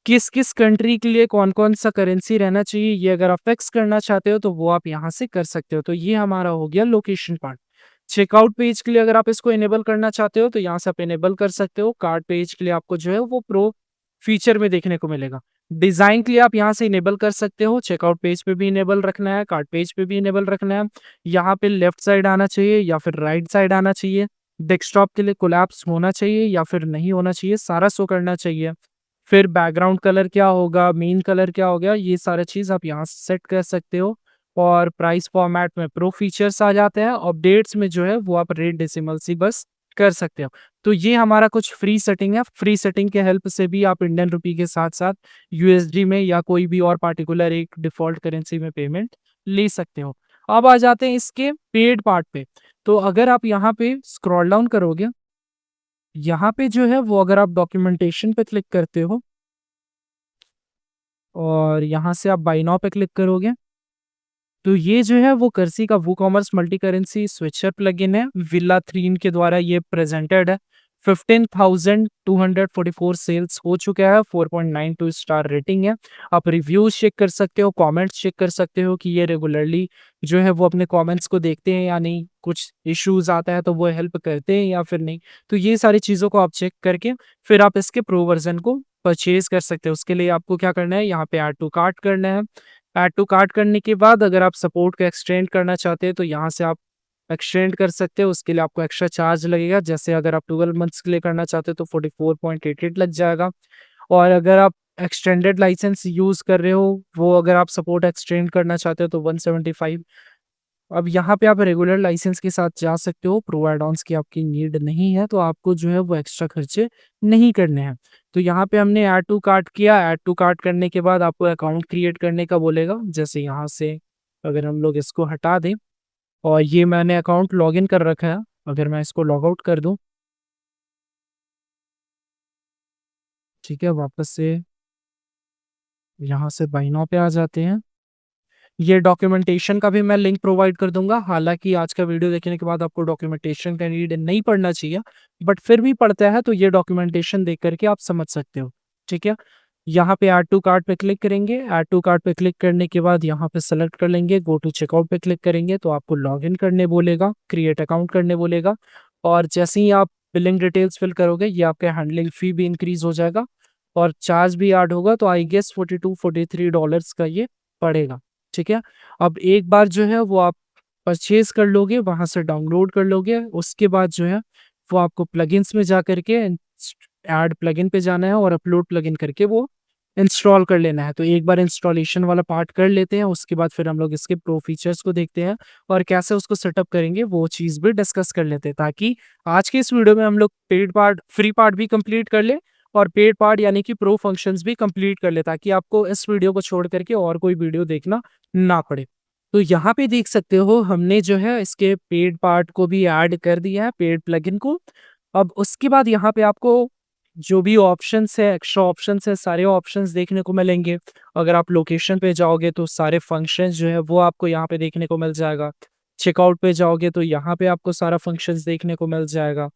किस-किस कंट्री के लिए कौन-कौन सा करेंसी रहना चाहिए, ये अगर आप फिक्स करना चाहते हो तो वो आप यहाँ से कर सकते हो। तो ये हमारा हो गया लोकेशन पार्ट। चेकआउट पेज के लिए अगर आप इसको इनेबल करना चाहते हो तो यहाँ से आप इनेबल कर सकते हो। कार्ट पेज के लिए आपको जो है वो प्रो फीचर में देखने को मिलेगा। डिज़ाइन के लिए आप यहाँ से इनेबल कर सकते हो। चेकआउट पेज पे भी इनेबल रखना है, कार्ट पेज पे भी इनेबल रखना है। यहाँ पे लेफ्ट साइड आना चाहिए या फिर राइट साइड आना चाहिए। डेस्कटॉप के लिए कोलैप्स होना चाहिए या फिर नहीं होना चाहिए, सारा शो करना चाहिए। फिर बैकग्राउंड कलर क्या होगा, मेन कलर क्या हो गया, ये सारा चीज़ आप यहाँ से सेट कर सकते हो। और प्राइस फॉर्मेट में प्रो फीचर्स आ जाते हैं। अपडेट्स में जो है वो आप रेट डेसिमल सी बस कर सकते हो। तो ये हमारा कुछ फ्री सेटिंग है। फ्री सेटिंग के हेल्प से भी आप इंडियन रुपी के साथ-साथ यूएसडी में या कोई भी और पार्टिकुलर एक डिफ़ॉल्ट करेंसी में पेमेंट ले सकते हो। अब आ जाते हैं इसके पेड पार्ट पे। तो अगर आप यहाँ पे स्क्रॉल डाउन करोगे, यहाँ पे जो है वो अगर आप डॉक्यूमेंटेशन पे क्लिक करते हो और यहाँ से आप बाय नाउ पे क्लिक करोगे, तो ये जो है वो कर्सी का WooCommerce multi currency switcher plugin है। विला 3 के द्वारा ये प्रेजेंटेड है। 15,244 सेल्स हो चुका है। 4.92 स्टार रेटिंग है। आप रिव्यूज चेक कर सकते हो, कमेंट्स चेक कर सकते हो कि ये रेगुलरली जो है वो अपने कमेंट्स को देखते हैं या नहीं, कुछ इश्यूज आता है तो वो हेल्प करते हैं या फिर नहीं। तो ये सारी चीज़ों को आप चेक करके फिर आप इसके प्रो वर्जन को परचेज कर सकते हो। उसके लिए आपको क्या करना है, यहाँ पे ऐड टू कार्ट करना है। ऐड टू कार्ट करने के बाद अगर आप सपोर्ट को एक्सटेंड करना चाहते हैं तो यहाँ से आप एक्सटेंड कर सकते हो। उसके लिए आपको एक्स्ट्रा चार्ज लगेगा। जैसे अगर आप 12 मंथ्स के लिए करना चाहते हो तो 44.88 लग जाएगा। और अगर आप एक्सटेंडेड लाइसेंस यूज़ कर रहे हो, वो अगर आप सपोर्ट एक्सटेंड करना चाहते हो तो 175 अब यहाँ पे आप रेगुलर लाइसेंस के साथ जा सकते हो, प्रो एड ऑन्स की आपकी नीड नहीं है, तो आपको जो है वो एक्स्ट्रा खर्चे नहीं करने हैं। तो यहाँ पे हमने ऐड टू कार्ट किया, ऐड टू कार्ट करने के बाद आपको अकाउंट क्रिएट करने का बोलेगा। जैसे यहाँ से अगर हम लोग इसको हटा दें और ये मैंने अकाउंट लॉगिन कर रखा है, अगर मैं इसको लॉग आउट कर दूँ, ठीक है, वापस से यहाँ से बाय नाउ पे आ जाते हैं। ये डॉक्यूमेंटेशन का भी मैं लिंक प्रोवाइड कर दूंगा। हालांकि आज का वीडियो देखने के बाद आपको डॉक्यूमेंटेशन का नीड नहीं पड़ना चाहिए, बट फिर भी पड़ता है तो ये डॉक्यूमेंटेशन देख करके आप समझ सकते हो। ठीक है, यहाँ पे ऐड टू कार्ट पे क्लिक करेंगे। ऐड टू कार्ट पे क्लिक करने के बाद यहाँ पे सेलेक्ट कर लेंगे, गो टू चेकआउट पे क्लिक करेंगे तो आपको लॉगिन करने बोलेगा, क्रिएट अकाउंट करने बोलेगा। और जैसे ही आप बिलिंग डिटेल्स फिल करोगे, ये आपका हैंडलिंग फी भी इंक्रीज हो जाएगा और चार्ज भी ऐड होगा। तो आई गेस $42-43 का ये पड़ेगा। ठीक है, अब एक बार जो है वो आप परचेज कर लोगे, वहां से डाउनलोड कर लोगे। उसके बाद जो है वो आपको प्लगइन्स में जा करके ऐड प्लगइन पे जाना है और अपलोड प्लगइन करके वो इंस्टॉल कर लेना है। तो एक बार इंस्टॉलेशन वाला पार्ट कर लेते हैं, उसके बाद फिर हम लोग इसके प्रो फीचर्स को देखते हैं और कैसे उसको सेटअप करेंगे वो चीज़ भी डिस्कस कर लेते हैं, ताकि आज के इस वीडियो में हम लोग पेड पार्ट फ्री पार्ट भी कंप्लीट कर ले और पेड पार्ट यानी कि प्रो फंक्शंस भी कंप्लीट कर ले, ताकि आपको इस वीडियो को छोड़ करके और कोई वीडियो देखना ना पड़े। तो यहाँ पे देख सकते हो हमने जो है इसके पेड पार्ट को भी ऐड कर दिया है, पेड प्लगइन को। अब उसके बाद यहाँ पे आपको जो भी ऑप्शंस है, एक्स्ट्रा ऑप्शंस है, सारे ऑप्शंस देखने को मिलेंगे। अगर आप लोकेशन पे जाओगे तो सारे फंक्शंस जो है वो आपको यहाँ पे देखने को मिल जाएगा। चेकआउट पे जाओगे तो यहाँ पे आपको सारा फंक्शंस देखने को मिल जाएगा।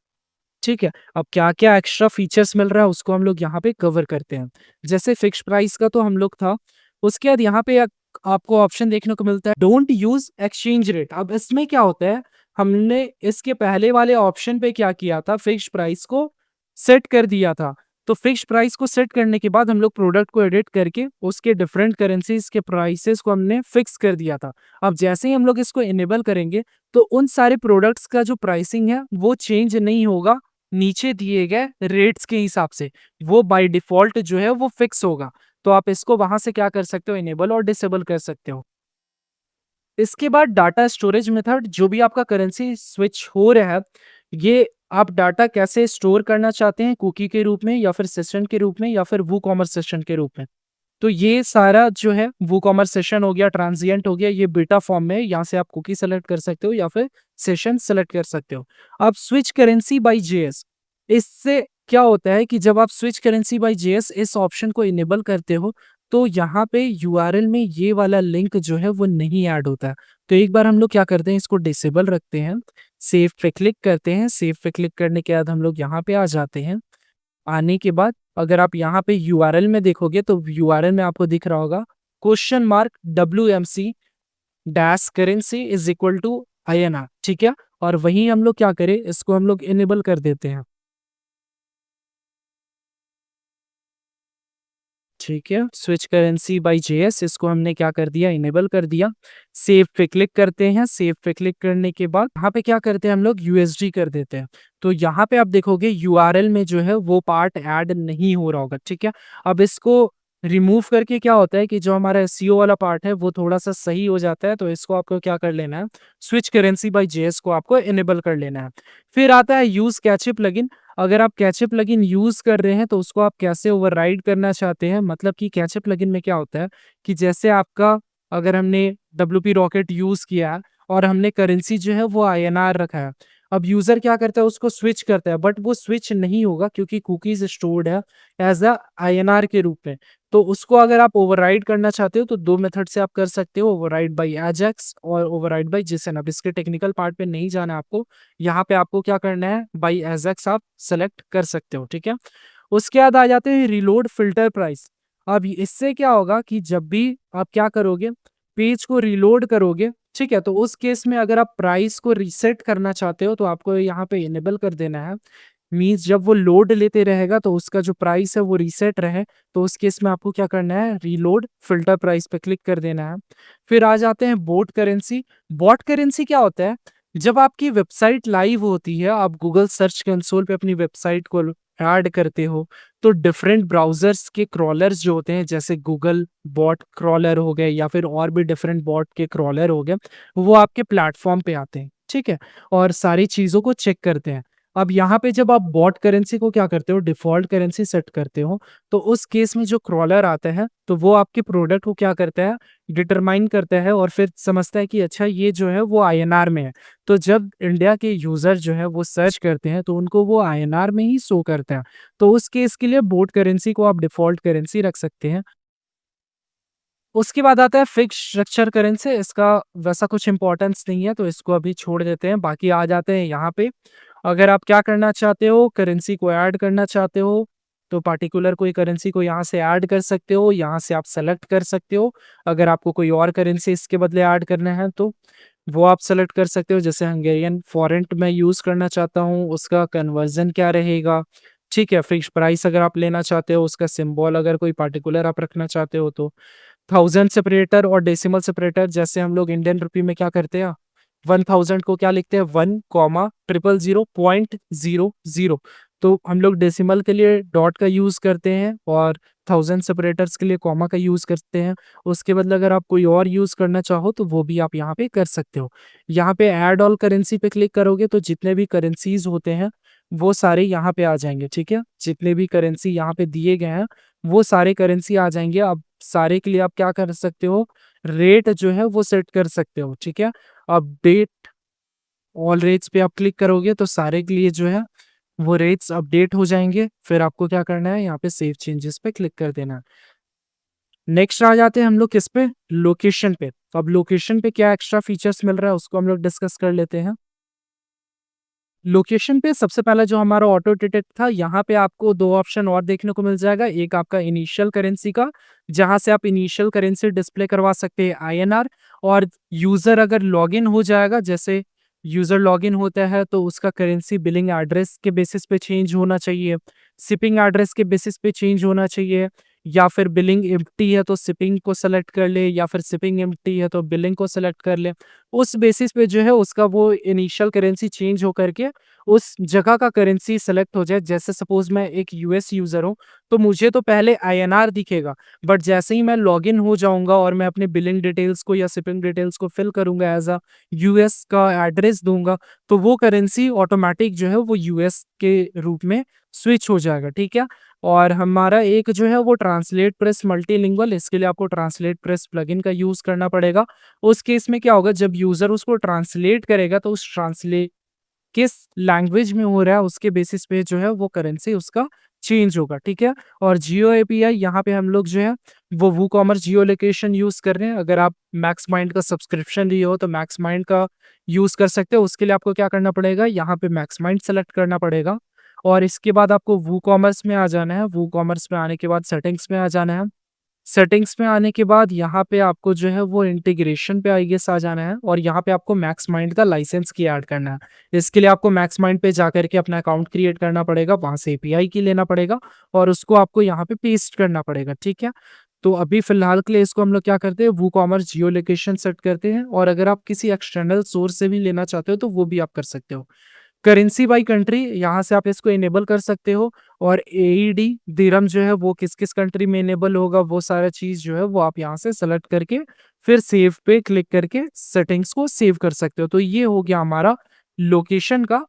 ठीक है, अब क्या-क्या एक्स्ट्रा फीचर्स मिल रहा है उसको हम लोग यहाँ पे कवर करते हैं। जैसे फिक्स्ड प्राइस का तो हम लोग था, उसके बाद यहाँ पे आपको ऑप्शन देखने को मिलता है डोंट यूज़ एक्सचेंज रेट। अब इसमें क्या होता है, हमने इसके पहले वाले ऑप्शन पे क्या किया था, फिक्स्ड प्राइस को सेट कर दिया था। तो फिक्स्ड प्राइस को सेट करने के बाद हम लोग प्रोडक्ट को एडिट करके उसके डिफरेंट करेंसीज़ के प्राइसेज़ को हमने फिक्स कर दिया था। अब जैसे ही हम लोग इसको इनेबल करेंगे, तो उन सारे प्रोडक्ट्स का जो प्राइसिंग है वो चेंज नहीं होगा नीचे दिए गए रेट्स के हिसाब से। वो बाय डिफ़ॉल्ट जो है वो फिक्स होगा। तो आप इसको वहाँ से क्या कर सकते हो, इनेबल और डिसेबल कर सकते हो। इसके बाद डाटा स्टोरेज मेथड, जो भी आपका करेंसी स्विच हो रहा है, ये आप डाटा कैसे स्टोर करना चाहते हैं, कुकी के रूप में या फिर सेशन के रूप में या फिर वूकॉमर्स सेशन के रूप में। तो ये सारा जो है वूकॉमर्स सेशन हो गया, ट्रांजिएंट हो गया, ये बीटा फॉर्म में है। यहाँ से आप कुकी सेलेक्ट कर सकते हो या फिर सेशन सेलेक्ट कर सकते हो। अब स्विच करेंसी बाय जेएस, इससे क्या होता है कि जब आप स्विच करेंसी बाय जेएस इस ऑप्शन को इनेबल करते हो, तो यहाँ पे यूआरएल में ये वाला लिंक जो है वो नहीं ऐड होता है। तो एक बार हम लोग क्या करते हैं, इसको डिसेबल रखते हैं, सेव पे क्लिक करते हैं। सेव पे क्लिक करने के बाद हम लोग यहाँ पे आ जाते हैं। आने के बाद अगर आप यहाँ पे यूआरएल में देखोगे तो यूआरएल में आपको दिख रहा होगा question mark WMC dash currency is equal to INR। ठीक है, और वही हम लोग क्या करें, इसको हम लोग इनेबल कर देते हैं। ठीक है, स्विच करेंसी बाय जेएस, इसको हमने क्या कर दिया, इनेबल कर दिया। सेव पे क्लिक करते हैं। सेव पे क्लिक करने के बाद यहाँ पे क्या करते हैं, हम लोग यूएसडी कर देते हैं। तो यहाँ पे आप देखोगे यूआरएल में जो है वो पार्ट ऐड नहीं हो रहा होगा। ठीक है, अब इसको रिमूव करके क्या होता है कि जो हमारा एसईओ वाला पार्ट है वो थोड़ा सा सही हो जाता है। तो इसको आपको क्या कर लेना है, स्विच करेंसी बाय जेएस को आपको इनेबल कर लेना है। फिर आता है यूज कैचे प्लगइन। अगर आप कैचे प्लगइन यूज़ कर रहे हैं तो उसको आप कैसे ओवरराइड करना चाहते हैं, मतलब कि कैचे प्लगइन में क्या होता है कि जैसे आपका अगर हमने डब्ल्यूपी रॉकेट यूज़ किया है और हमने करेंसी जो है वो आईएनआर रखा है। अब यूज़र क्या करता है, उसको स्विच करता है, बट वो स्विच नहीं होगा क्योंकि कुकीज़ स्टोर्ड है एज़ अ आईएनआर के रूप में। तो उसको अगर आप ओवरराइड करना चाहते हो तो 2 मेथड से आप कर सकते हो, ओवरराइड बाय एजाक्स और ओवरराइड बाय जेसन। अब इसके टेक्निकल पार्ट पे नहीं जाना है आपको। यहाँ पे आपको क्या करना है, बाय एजाक्स आप सेलेक्ट कर सकते हो। ठीक है, उसके बाद आ जाते हैं रिलोड फिल्टर प्राइस। अब इससे क्या होगा कि जब भी आप क्या करोगे, पेज को रिलोड करोगे, ठीक है, तो उस केस में अगर आप प्राइस को रीसेट करना चाहते हो तो आपको यहाँ पे इनेबल कर देना है। मीन्स जब वो लोड लेते रहेगा तो उसका जो प्राइस है वो रीसेट रहे। तो उस केस में आपको क्या करना है, रीलोड फिल्टर प्राइस पे क्लिक कर देना है। फिर आ जाते हैं बॉट करेंसी। बॉट करेंसी क्या होता है, जब आपकी वेबसाइट लाइव होती है, आप गूगल सर्च कंसोल पे अपनी वेबसाइट को ऐड करते हो, तो डिफरेंट ब्राउज़र्स के क्रॉलर्स जो होते हैं जैसे गूगल बॉट क्रॉलर हो गए या फिर और भी डिफरेंट बॉट के क्रॉलर हो गए, वो आपके प्लेटफ़ॉर्म पे आते हैं, ठीक है? और सारी चीज़ों को चेक करते हैं। अब यहाँ पे जब आप बॉट करेंसी को क्या करते हो, डिफ़ॉल्ट करेंसी सेट करते हो, तो उस केस में जो क्रॉलर आता है, तो वो आपके प्रोडक्ट को क्या करता है, डिटरमाइन करता है और फिर समझता है कि अच्छा ये जो है वो आईएनआर में है। तो जब इंडिया के यूज़र जो है वो सर्च करते हैं, तो उनको वो आईएनआर में ही शो करता है। तो उस केस के लिए बोट करेंसी को आप डिफ़ॉल्ट करेंसी रख सकते हैं। उसके बाद आता है फिक्स्ड स्ट्रक्चर करेंसी, इसका वैसा कुछ इम्पोर्टेंस नहीं है, तो इसको अभी छोड़ देते हैं। बाकी आ जाते हैं यहाँ पे, अगर आप क्या करना चाहते हो, करेंसी को ऐड करना चाहते हो, तो पार्टिकुलर कोई करेंसी को यहाँ से ऐड कर सकते हो, यहाँ से आप सेलेक्ट कर सकते हो। अगर आपको कोई और करेंसी इसके बदले ऐड करना है, तो वो आप सेलेक्ट कर सकते हो। जैसे हंगेरियन फॉरेंट मैं यूज़ करना चाहता हूँ, उसका कन्वर्ज़न क्या रहेगा, ठीक है? फिक्स्ड प्राइस अगर आप लेना चाहते हो, उसका सिंबल अगर कोई पार्टिकुलर आप रखना चाहते हो तो। थाउज़ेंड सेपरेटर और डेसिमल सेपरेटर जैसे हम लोग इंडियन रुपी में क्या करते हैं, 1000 को क्या लिखते हैं 1, ट्रिपल 0, 0.00। तो हम लोग डेसिमल के लिए डॉट का यूज़ करते हैं और 1000 सेपरेटर्स के लिए कॉमा का यूज़ करते हैं। उसके बदले अगर आप कोई और यूज़ करना चाहो तो वो भी आप यहाँ पे कर सकते हो। यहाँ पे ऐड ऑल करेंसी पे क्लिक करोगे तो जितने भी करेंसीज़ होते हैं, वो सारे यहाँ पे आ जाएँगे, ठीक है? जितने भी करेंसी यहाँ पे दिए गए हैं, वो सारे करेंसी आ जाएँगे। अब सारे के लिए आप क्या कर सकते हो, रेट जो है वो सेट कर सकते हो, ठीक है? अपडेट ऑल रेट्स पे आप क्लिक करोगे तो सारे के लिए जो है वो रेट्स अपडेट हो जाएँगे। फिर आपको क्या करना है, यहाँ पे सेव चेंजेस पे क्लिक कर देना है। नेक्स्ट आ जाते हैं हम लोग किस पे, लोकेशन पे। तो अब लोकेशन पे क्या एक्स्ट्रा फीचर्स मिल रहा है उसको हम लोग डिस्कस कर लेते हैं। लोकेशन पे सबसे पहला जो हमारा ऑटो डिटेक्ट था, यहाँ पे आपको 2 ऑप्शन और देखने को मिल जाएगा। एक आपका इनिशियल करेंसी का, जहाँ से आप इनिशियल करेंसी डिस्प्ले करवा सकते हैं आईएनआर, और यूज़र अगर लॉगिन हो जाएगा, जैसे यूज़र लॉगिन होता है तो उसका करेंसी बिलिंग एड्रेस के बेसिस पे चेंज होना चाहिए, शिपिंग एड्रेस के बेसिस पे चेंज होना चाहिए, या फिर बिलिंग एम्प्टी है तो शिपिंग को सेलेक्ट कर ले, या फिर शिपिंग एम्प्टी है तो बिलिंग को सेलेक्ट कर ले। उस बेसिस पे जो है उसका वो इनिशियल करेंसी चेंज होकर के उस जगह का करेंसी सेलेक्ट हो जाए। जैसे सपोज़ मैं एक यूएस यूज़र हूँ, तो मुझे तो पहले आईएनआर दिखेगा, बट जैसे ही मैं लॉगिन हो जाऊँगा और मैं अपने बिलिंग डिटेल्स को या शिपिंग डिटेल्स को फिल करूँगा, एज़ अ यूएस का एड्रेस दूँगा, तो वो करेंसी ऑटोमैटिक जो है वो यूएस के रूप में स्विच हो जाएगा, ठीक है? और हमारा एक जो है वो ट्रांसलेट प्रेस मल्टीलिंगुअल, इसके लिए आपको ट्रांसलेट प्रेस प्लगइन का यूज़ करना पड़ेगा। उस केस में क्या होगा, जब यूज़र उसको ट्रांसलेट करेगा तो उस ट्रांसले किस लैंग्वेज में हो रहा है उसके बेसिस पे जो है वो करेंसी उसका चेंज होगा, ठीक है? और जियो एपीआई, यहाँ पे हम लोग जो है वो वूकॉमर्स जियो लोकेशन यूज़ कर रहे हैं। अगर आप मैक्स माइंड का सब्सक्रिप्शन लिए हो तो मैक्स माइंड का यूज़ कर सकते हो। उसके लिए आपको क्या करना पड़ेगा, यहाँ पे मैक्स माइंड सेलेक्ट करना पड़ेगा और इसके बाद आपको वूकॉमर्स में आ जाना है। वूकॉमर्स में आने के बाद सेटिंग्स में आ जाना है। सेटिंग्स में आने के बाद यहाँ पे आपको जो है वो इंटीग्रेशन पे आई गेस आ जाना है और यहाँ पे आपको मैक्स माइंड का लाइसेंस की ऐड करना है। इसके लिए आपको मैक्स माइंड पे जाकर के अपना अकाउंट क्रिएट करना पड़ेगा, वहाँ से एपीआई की लेना पड़ेगा और उसको आपको यहाँ पे पेस्ट करना पड़ेगा, ठीक है? तो अभी फ़िलहाल के लिए इसको हम लोग क्या करते हैं, वूकॉमर्स जियो लोकेशन सेट करते हैं और अगर आप किसी एक्सटर्नल सोर्स से भी लेना चाहते हो तो वो भी आप कर सकते हो। करेंसी बाय कंट्री, यहाँ से आप इसको इनेबल कर सकते हो और एईडी दिरहम जो है वो किस-किस कंट्री में इनेबल होगा, वो सारा चीज़ जो है वो आप यहाँ से सेलेक्ट करके फिर सेव पे क्लिक करके सेटिंग्स को सेव कर सकते हो। तो ये हो गया हमारा लोकेशन का,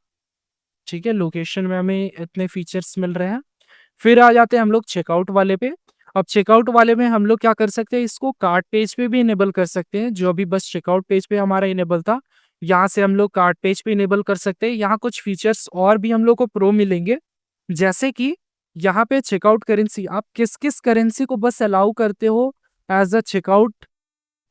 ठीक है? लोकेशन में हमें इतने फीचर्स मिल रहे हैं। फिर आ जाते हैं हम लोग चेकआउट वाले पे। अब चेकआउट वाले में हम लोग क्या कर सकते हैं, इसको कार्ट पेज पे भी इनेबल कर सकते हैं, जो अभी बस चेकआउट पेज पे हमारा इनेबल था। यहाँ से हम लोग कार्ट पेज पे इनेबल कर सकते हैं। यहाँ कुछ फीचर्स और भी हम लोग को प्रो मिलेंगे, जैसे कि यहाँ पे चेकआउट करेंसी, आप किस-किस करेंसी को बस अलाउ करते हो एज़ अ चेकआउट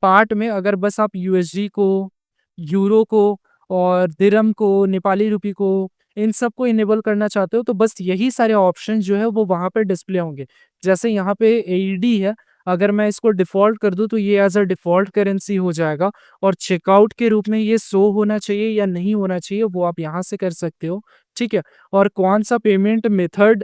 पार्ट में। अगर बस आप यूएसडी को, यूरो को और दिरहम को, नेपाली रुपी को, इन सबको इनेबल करना चाहते हो तो बस यही सारे ऑप्शन जो है वो वहाँ पे डिस्प्ले होंगे। जैसे यहाँ पे एईडी है, अगर मैं इसको डिफ़ॉल्ट कर दूँ तो ये एज़ अ डिफ़ॉल्ट करेंसी हो जाएगा और चेकआउट के रूप में ये शो होना चाहिए या नहीं होना चाहिए वो आप यहाँ से कर सकते हो, ठीक है? और कौन-सा पेमेंट मेथड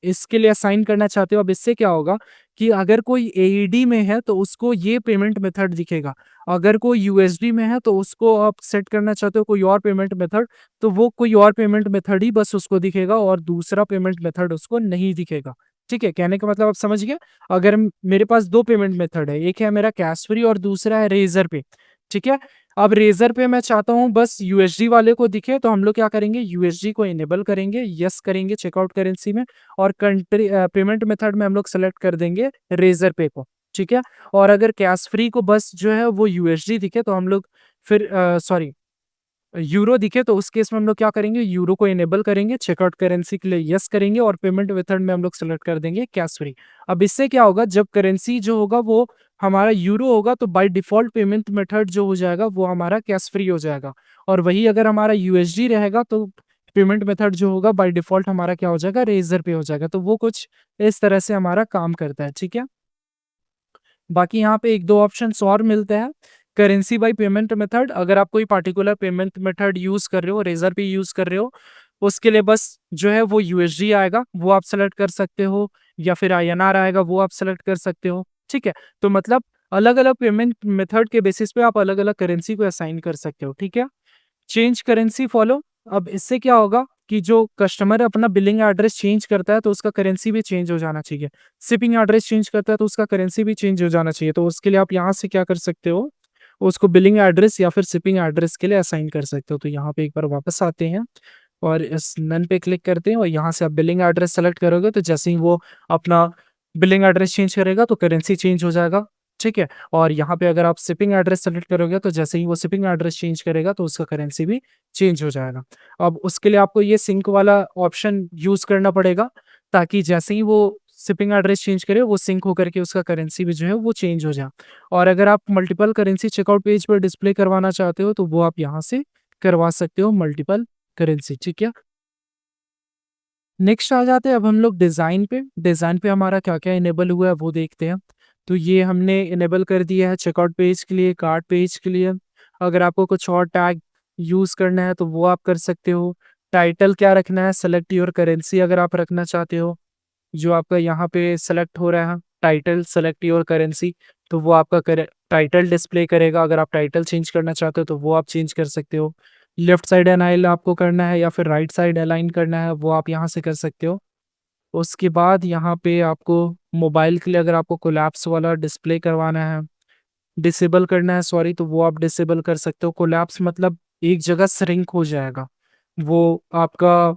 इसके लिए असाइन करना चाहते हो, अब इससे क्या होगा कि अगर कोई एईडी में है तो उसको ये पेमेंट मेथड दिखेगा। अगर कोई यूएसडी में है तो उसको आप सेट करना चाहते हो कोई और पेमेंट मेथड, तो वो कोई और पेमेंट मेथड ही बस उसको दिखेगा और दूसरा पेमेंट मेथड उसको नहीं दिखेगा। ठीक है, कहने का मतलब आप समझ गए? अगर मेरे पास 2 पेमेंट मेथड है, एक है मेरा कैश फ्री और दूसरा है रेज़र पे, ठीक है? अब रेज़र पे मैं चाहता हूँ बस यूएसडी वाले को दिखे, तो हम लोग क्या करेंगे, यूएसडी को इनेबल करेंगे, येस करेंगे चेकआउट करेंसी में, और पेमेंट मेथड में हम लोग सेलेक्ट कर देंगे रेज़र पे को, ठीक है? और अगर कैश फ्री को बस जो है वो यूएसडी दिखे, तो हम लोग फिर सॉरी यूरो दिखे, तो उस केस में हम लोग क्या करेंगे, यूरो को इनेबल करेंगे, चेकआउट करेंसी के लिए यस करेंगे, और पेमेंट मेथड में हम लोग सेलेक्ट कर देंगे कैश फ्री। अब इससे क्या होगा, जब करेंसी जो होगा वो हमारा यूरो होगा, तो बाय डिफ़ॉल्ट पेमेंट मेथड जो हो जाएगा वो हमारा कैश फ्री हो जाएगा, और वही अगर हमारा यूएसडी रहेगा तो पेमेंट मेथड जो होगा बाय डिफ़ॉल्ट हमारा क्या हो जाएगा, रेज़र पे हो जाएगा। तो वो कुछ इस तरह से हमारा काम करता है, ठीक है? बाकी यहाँ पे 1-2 ऑप्शंस और मिलते हैं। करेंसी बाय पेमेंट मेथड, अगर आप कोई पार्टिकुलर पेमेंट मेथड यूज़ कर रहे हो, रेज़र पे यूज़ कर रहे हो, उसके लिए बस जो है वो यूएसडी आएगा, वो आप सेलेक्ट कर सकते हो, या फिर आईएनआर आएगा, वो आप सेलेक्ट कर सकते हो, ठीक है? तो मतलब अलग-अलग पेमेंट मेथड के बेसिस पे आप अलग-अलग करेंसी को असाइन कर सकते हो, ठीक है? चेंज करेंसी फॉलो, अब इससे क्या होगा कि जो कस्टमर अपना बिलिंग एड्रेस चेंज करता है, तो उसका करेंसी भी चेंज हो जाना चाहिए। शिपिंग एड्रेस चेंज करता है, तो उसका करेंसी भी चेंज हो जाना चाहिए। तो उसके लिए आप यहाँ से क्या कर सकते हो, उसको बिलिंग एड्रेस या फिर शिपिंग एड्रेस के लिए असाइन कर सकते हो। तो यहाँ पे एक बार वापस आते हैं और इस नन पे क्लिक करते हैं, और यहाँ से आप बिलिंग एड्रेस सेलेक्ट करोगे, तो जैसे ही वो अपना बिलिंग एड्रेस चेंज करेगा, तो करेंसी चेंज हो जाएगा, ठीक है? और यहाँ पे अगर आप शिपिंग एड्रेस सेलेक्ट करोगे, तो जैसे ही वो शिपिंग एड्रेस चेंज करेगा, तो उसका करेंसी भी चेंज हो जाएगा। अब उसके लिए आपको ये सिंक वाला ऑप्शन यूज़ करना पड़ेगा, ताकि जैसे ही वो शिपिंग एड्रेस चेंज करे, वो सिंक होकर के उसका करेंसी भी जो है वो चेंज हो जाए। और अगर आप मल्टीपल करेंसी चेकआउट पेज पर डिस्प्ले करवाना चाहते हो, तो वो आप यहाँ से करवा सकते हो, मल्टीपल करेंसी, ठीक है? नेक्स्ट आ जाते हैं अब हम लोग डिज़ाइन पे। डिज़ाइन पे हमारा क्या-क्या इनेबल हुआ है वो देखते हैं। तो ये हमने इनेबल कर दिया है चेकआउट पेज के लिए, कार्ट पेज के लिए। अगर आपको कुछ और टैग यूज़ करना है तो वो आप कर सकते हो। टाइटल क्या रखना है, सेलेक्ट योर करेंसी अगर आप रखना चाहते हो, जो आपका यहाँ पे सेलेक्ट हो रहा है, टाइटल सेलेक्ट योर करेंसी, तो वो आपका करे टाइटल डिस्प्ले करेगा। अगर आप टाइटल चेंज करना चाहते हो तो वो आप चेंज कर सकते हो। लेफ्ट साइड अलाइन आपको करना है या फिर राइट साइड अलाइन करना है, वो आप यहाँ से कर सकते हो। उसके बाद यहाँ पे आपको मोबाइल के लिए अगर आपको कोलैप्स वाला डिस्प्ले करवाना है, डिसेबल करना है सॉरी, तो वो आप डिसेबल कर सकते हो। कोलैप्स मतलब एक जगह श्रिंक हो जाएगा। वो आपका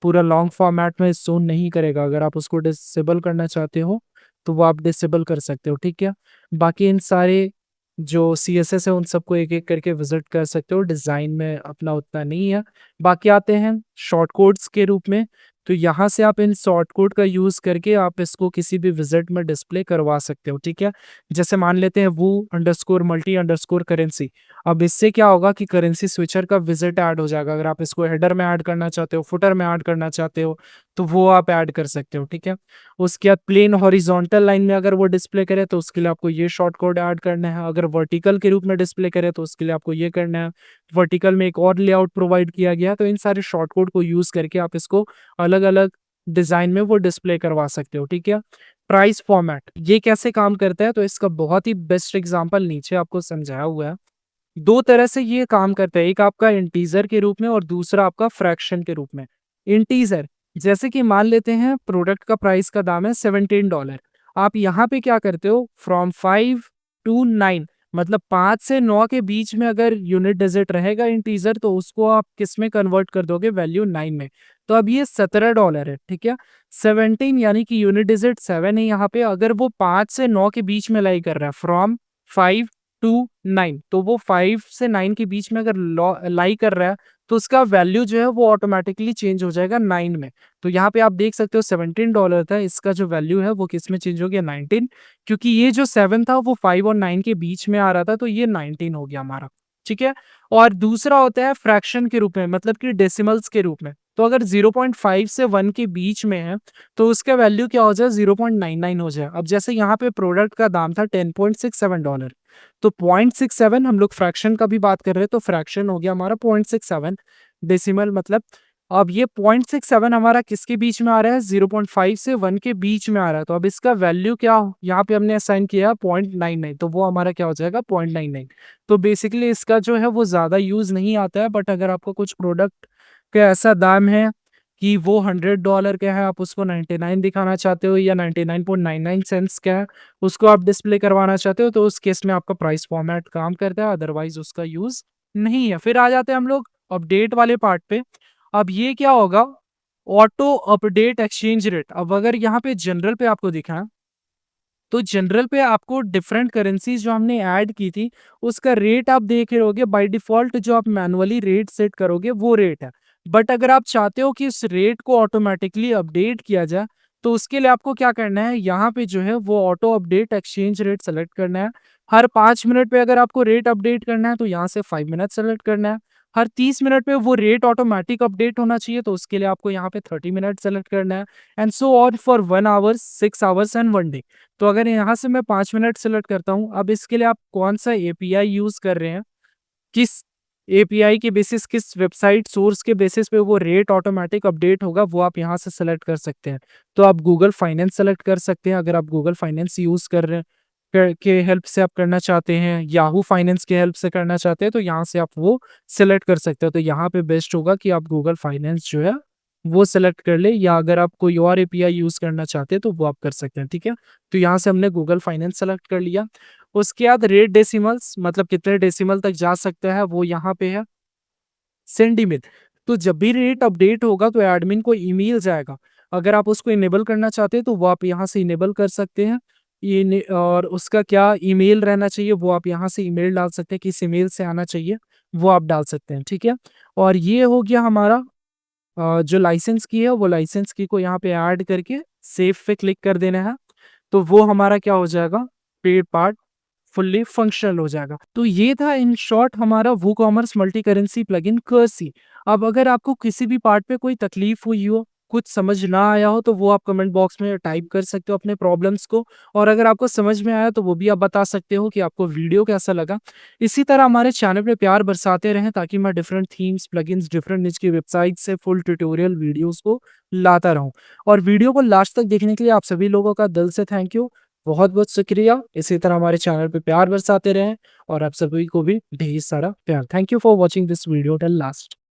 पूरा लॉन्ग फॉर्मेट में शो नहीं करेगा। अगर आप उसको डिसेबल करना चाहते हो, तो वो आप डिसेबल कर सकते हो, ठीक है? बाकी इन सारे जो सीएसएस है, उन सबको एक-एक करके विज़िट कर सकते हो। डिज़ाइन में अपना उतना नहीं है। बाकी आते हैं शॉर्ट कोड्स के रूप में, तो यहाँ से आप इन शॉर्ट कोड का यूज़ करके आप इसको किसी भी विज़िट में डिस्प्ले करवा सकते हो, ठीक है? जैसे मान लेते हैं wu_multi_currency। अब इससे क्या होगा कि करेंसी स्विचर का विज़िट ऐड हो जाएगा। अगर आप इसको हेडर में ऐड करना चाहते हो, फुटर में ऐड करना चाहते हो, तो वो आप ऐड कर सकते हो, ठीक है? उसके बाद प्लेन हॉरिज़ॉन्टल लाइन में अगर वो डिस्प्ले करे, तो उसके लिए आपको ये शॉर्ट कोड ऐड करना है। अगर वर्टिकल के रूप में डिस्प्ले करे, तो उसके लिए आपको ये करना है। वर्टिकल में एक और लेआउट प्रोवाइड किया गया है, तो इन सारे शॉर्ट कोड को यूज़ करके आप इसको अलग-अलग डिज़ाइन में वो डिस्प्ले करवा सकते हो, ठीक है? प्राइस फॉर्मेट, ये कैसे काम करता है, तो इसका बहुत ही बेस्ट एग्ज़ाम्पल नीचे आपको समझाया हुआ है। 2 तरह से ये काम करता है, एक आपका इंटीजर के रूप में और दूसरा आपका फ्रैक्शन के रूप में। इंटीजर, जैसे कि मान लेते हैं प्रोडक्ट का प्राइस का दाम है $17। आप यहाँ पे क्या करते हो, फ्रॉम 5 टू 9, मतलब 5 से 9 के बीच में अगर यूनिट डिजिट रहेगा इंटीजर, तो उसको आप किस में कन्वर्ट कर दोगे, वैल्यू 9 में। तो अब ये $17 है, ठीक है? 17 यानी कि यूनिट डिजिट 7 है यहाँ पे। अगर वो 5 से 9 के बीच में लाई कर रहा है, फ्रॉम 5 टू 9, तो वो 5 से 9 के बीच में अगर लाई कर रहा है, तो उसका वैल्यू जो है वो ऑटोमेटिकली चेंज हो जाएगा 9 में। तो यहाँ पे आप देख सकते हो $17 था, इसका जो वैल्यू है वो किस में चेंज हो गया, 19, क्योंकि ये जो 7 था वो 5 और 9 के बीच में आ रहा था, तो ये 19 हो गया हमारा, ठीक है? और दूसरा होता है फ्रैक्शन के रूप में, मतलब कि डेसिमल्स के रूप में। तो अगर 0.5 से 1 के बीच में है, तो उसका वैल्यू क्या हो जाए, 0.99 हो जाए। अब जैसे यहाँ पे प्रोडक्ट का दाम था $10.67, तो 0.67 हम लोग फ्रैक्शन का भी बात कर रहे हैं, तो फ्रैक्शन हो गया हमारा 0.67 डेसिमल, मतलब अब ये 0.67 हमारा किसके बीच में आ रहा है, 0.5 से 1 के बीच में आ रहा है। तो अब इसका वैल्यू क्या यहाँ पे हमने असाइन किया 0.99, तो वो हमारा क्या हो जाएगा 0.99। तो बेसिकली इसका जो है वो ज़्यादा यूज़ नहीं आता है, बट अगर आपको कुछ प्रोडक्ट का ऐसा दाम है कि वो $100 का है, आप उसको 99 दिखाना चाहते हो या 99.99 सेंट्स का है, उसको आप डिस्प्ले करवाना चाहते हो, तो उस केस में आपका प्राइस फॉर्मेट काम करता है, अदरवाइज़ उसका यूज़ नहीं है। फिर आ जाते हैं हम लोग अपडेट वाले पार्ट पे। अब ये क्या होगा, ऑटो अपडेट एक्सचेंज रेट। अब अगर यहाँ पे जनरल पे आपको दिखा है, तो जनरल पे आपको डिफरेंट करेंसीज जो हमने ऐड की थी, उसका रेट आप देख रहे होगे। बाय डिफ़ॉल्ट जो आप मैनुअली रेट सेट करोगे वो रेट है। बट अगर आप चाहते हो कि उस रेट को ऑटोमैटिकली अपडेट किया जाए, तो उसके लिए आपको क्या करना है, यहाँ पे जो है वो auto update exchange rate select करना है। हर 5 मिनट पे अगर आपको रेट अपडेट करना है, तो यहाँ से 5 मिनट सेलेक्ट करना है। हर 30 मिनट पे वो रेट ऑटोमैटिक अपडेट होना चाहिए, तो उसके लिए आपको यहाँ पे 30 मिनट सेलेक्ट करना है। And so on for 1 hour, 6 hours and 1 day. तो अगर यहाँ से मैं 5 मिनट सेलेक्ट करता हूँ, अब इसके लिए आप कौन-सा एपीआई यूज़ कर रहे हैं, किस एपीआई के बेसिस, किस वेबसाइट सोर्स के बेसिस पे वो रेट ऑटोमैटिक अपडेट होगा, वो आप यहाँ से सेलेक्ट कर सकते हैं। तो आप गूगल फाइनेंस सेलेक्ट कर सकते हैं, अगर आप गूगल फाइनेंस यूज़ कर रहे हैं के हेल्प से आप करना चाहते हैं, याहू फाइनेंस के हेल्प से करना चाहते हैं, तो यहाँ से आप वो सेलेक्ट कर सकते हो। तो यहाँ पे बेस्ट होगा कि आप गूगल फाइनेंस जो है, वो सेलेक्ट कर लें, या अगर आप कोई और एपीआई यूज़ करना चाहते हैं, तो वो आप कर सकते हैं, ठीक है? तो यहाँ से हमने गूगल फाइनेंस सेलेक्ट कर लिया। उसके बाद रेट डेसिमल्स, मतलब कितने डेसिमल तक जा सकता है, वो यहाँ पे है। सेंटीमेट, तो जब भी रेट अपडेट होगा तो एडमिन को ईमेल जाएगा। अगर आप उसको इनेबल करना चाहते हैं, तो वो आप यहाँ से इनेबल कर सकते हैं। और उसका क्या ईमेल रहना चाहिए, वो आप यहाँ से ईमेल डाल सकते हैं, किस ईमेल से आना चाहिए वो आप डाल सकते हैं, ठीक है? और ये हो गया हमारा जो लाइसेंस की है, वो लाइसेंस की को यहाँ पे ऐड करके सेव पे क्लिक कर देना है। तो वो हमारा क्या हो जाएगा, पेड पार्ट फुल्ली फंक्शनल हो जाएगा। तो ये था इन शॉर्ट हमारा वूकॉमर्स मल्टी करेंसी प्लगइन कर्सी। अब अगर आपको किसी भी पार्ट पे कोई तकलीफ हुई हो, कुछ समझ ना आया हो, तो वो आप कमेंट बॉक्स में टाइप कर सकते हो अपने प्रॉब्लम्स को। और अगर आपको समझ में आया, तो वो भी आप बता सकते हो कि आपको वीडियो कैसा लगा। इसी तरह हमारे चैनल पे प्यार बरसाते रहें, ताकि मैं डिफरेंट थीम्स, प्लगइन्स, डिफरेंट निच की वेबसाइट से फुल ट्यूटोरियल वीडियोस को लाता रहूं। और वीडियो को लास्ट तक देखने के लिए आप सभी लोगों का दिल से थैंक यू। बहुत-बहुत शुक्रिया। इसी तरह हमारे चैनल पे प्यार बरसाते रहें, और आप सभी को भी ढेर सारा प्यार। Thank you for watching this video till last.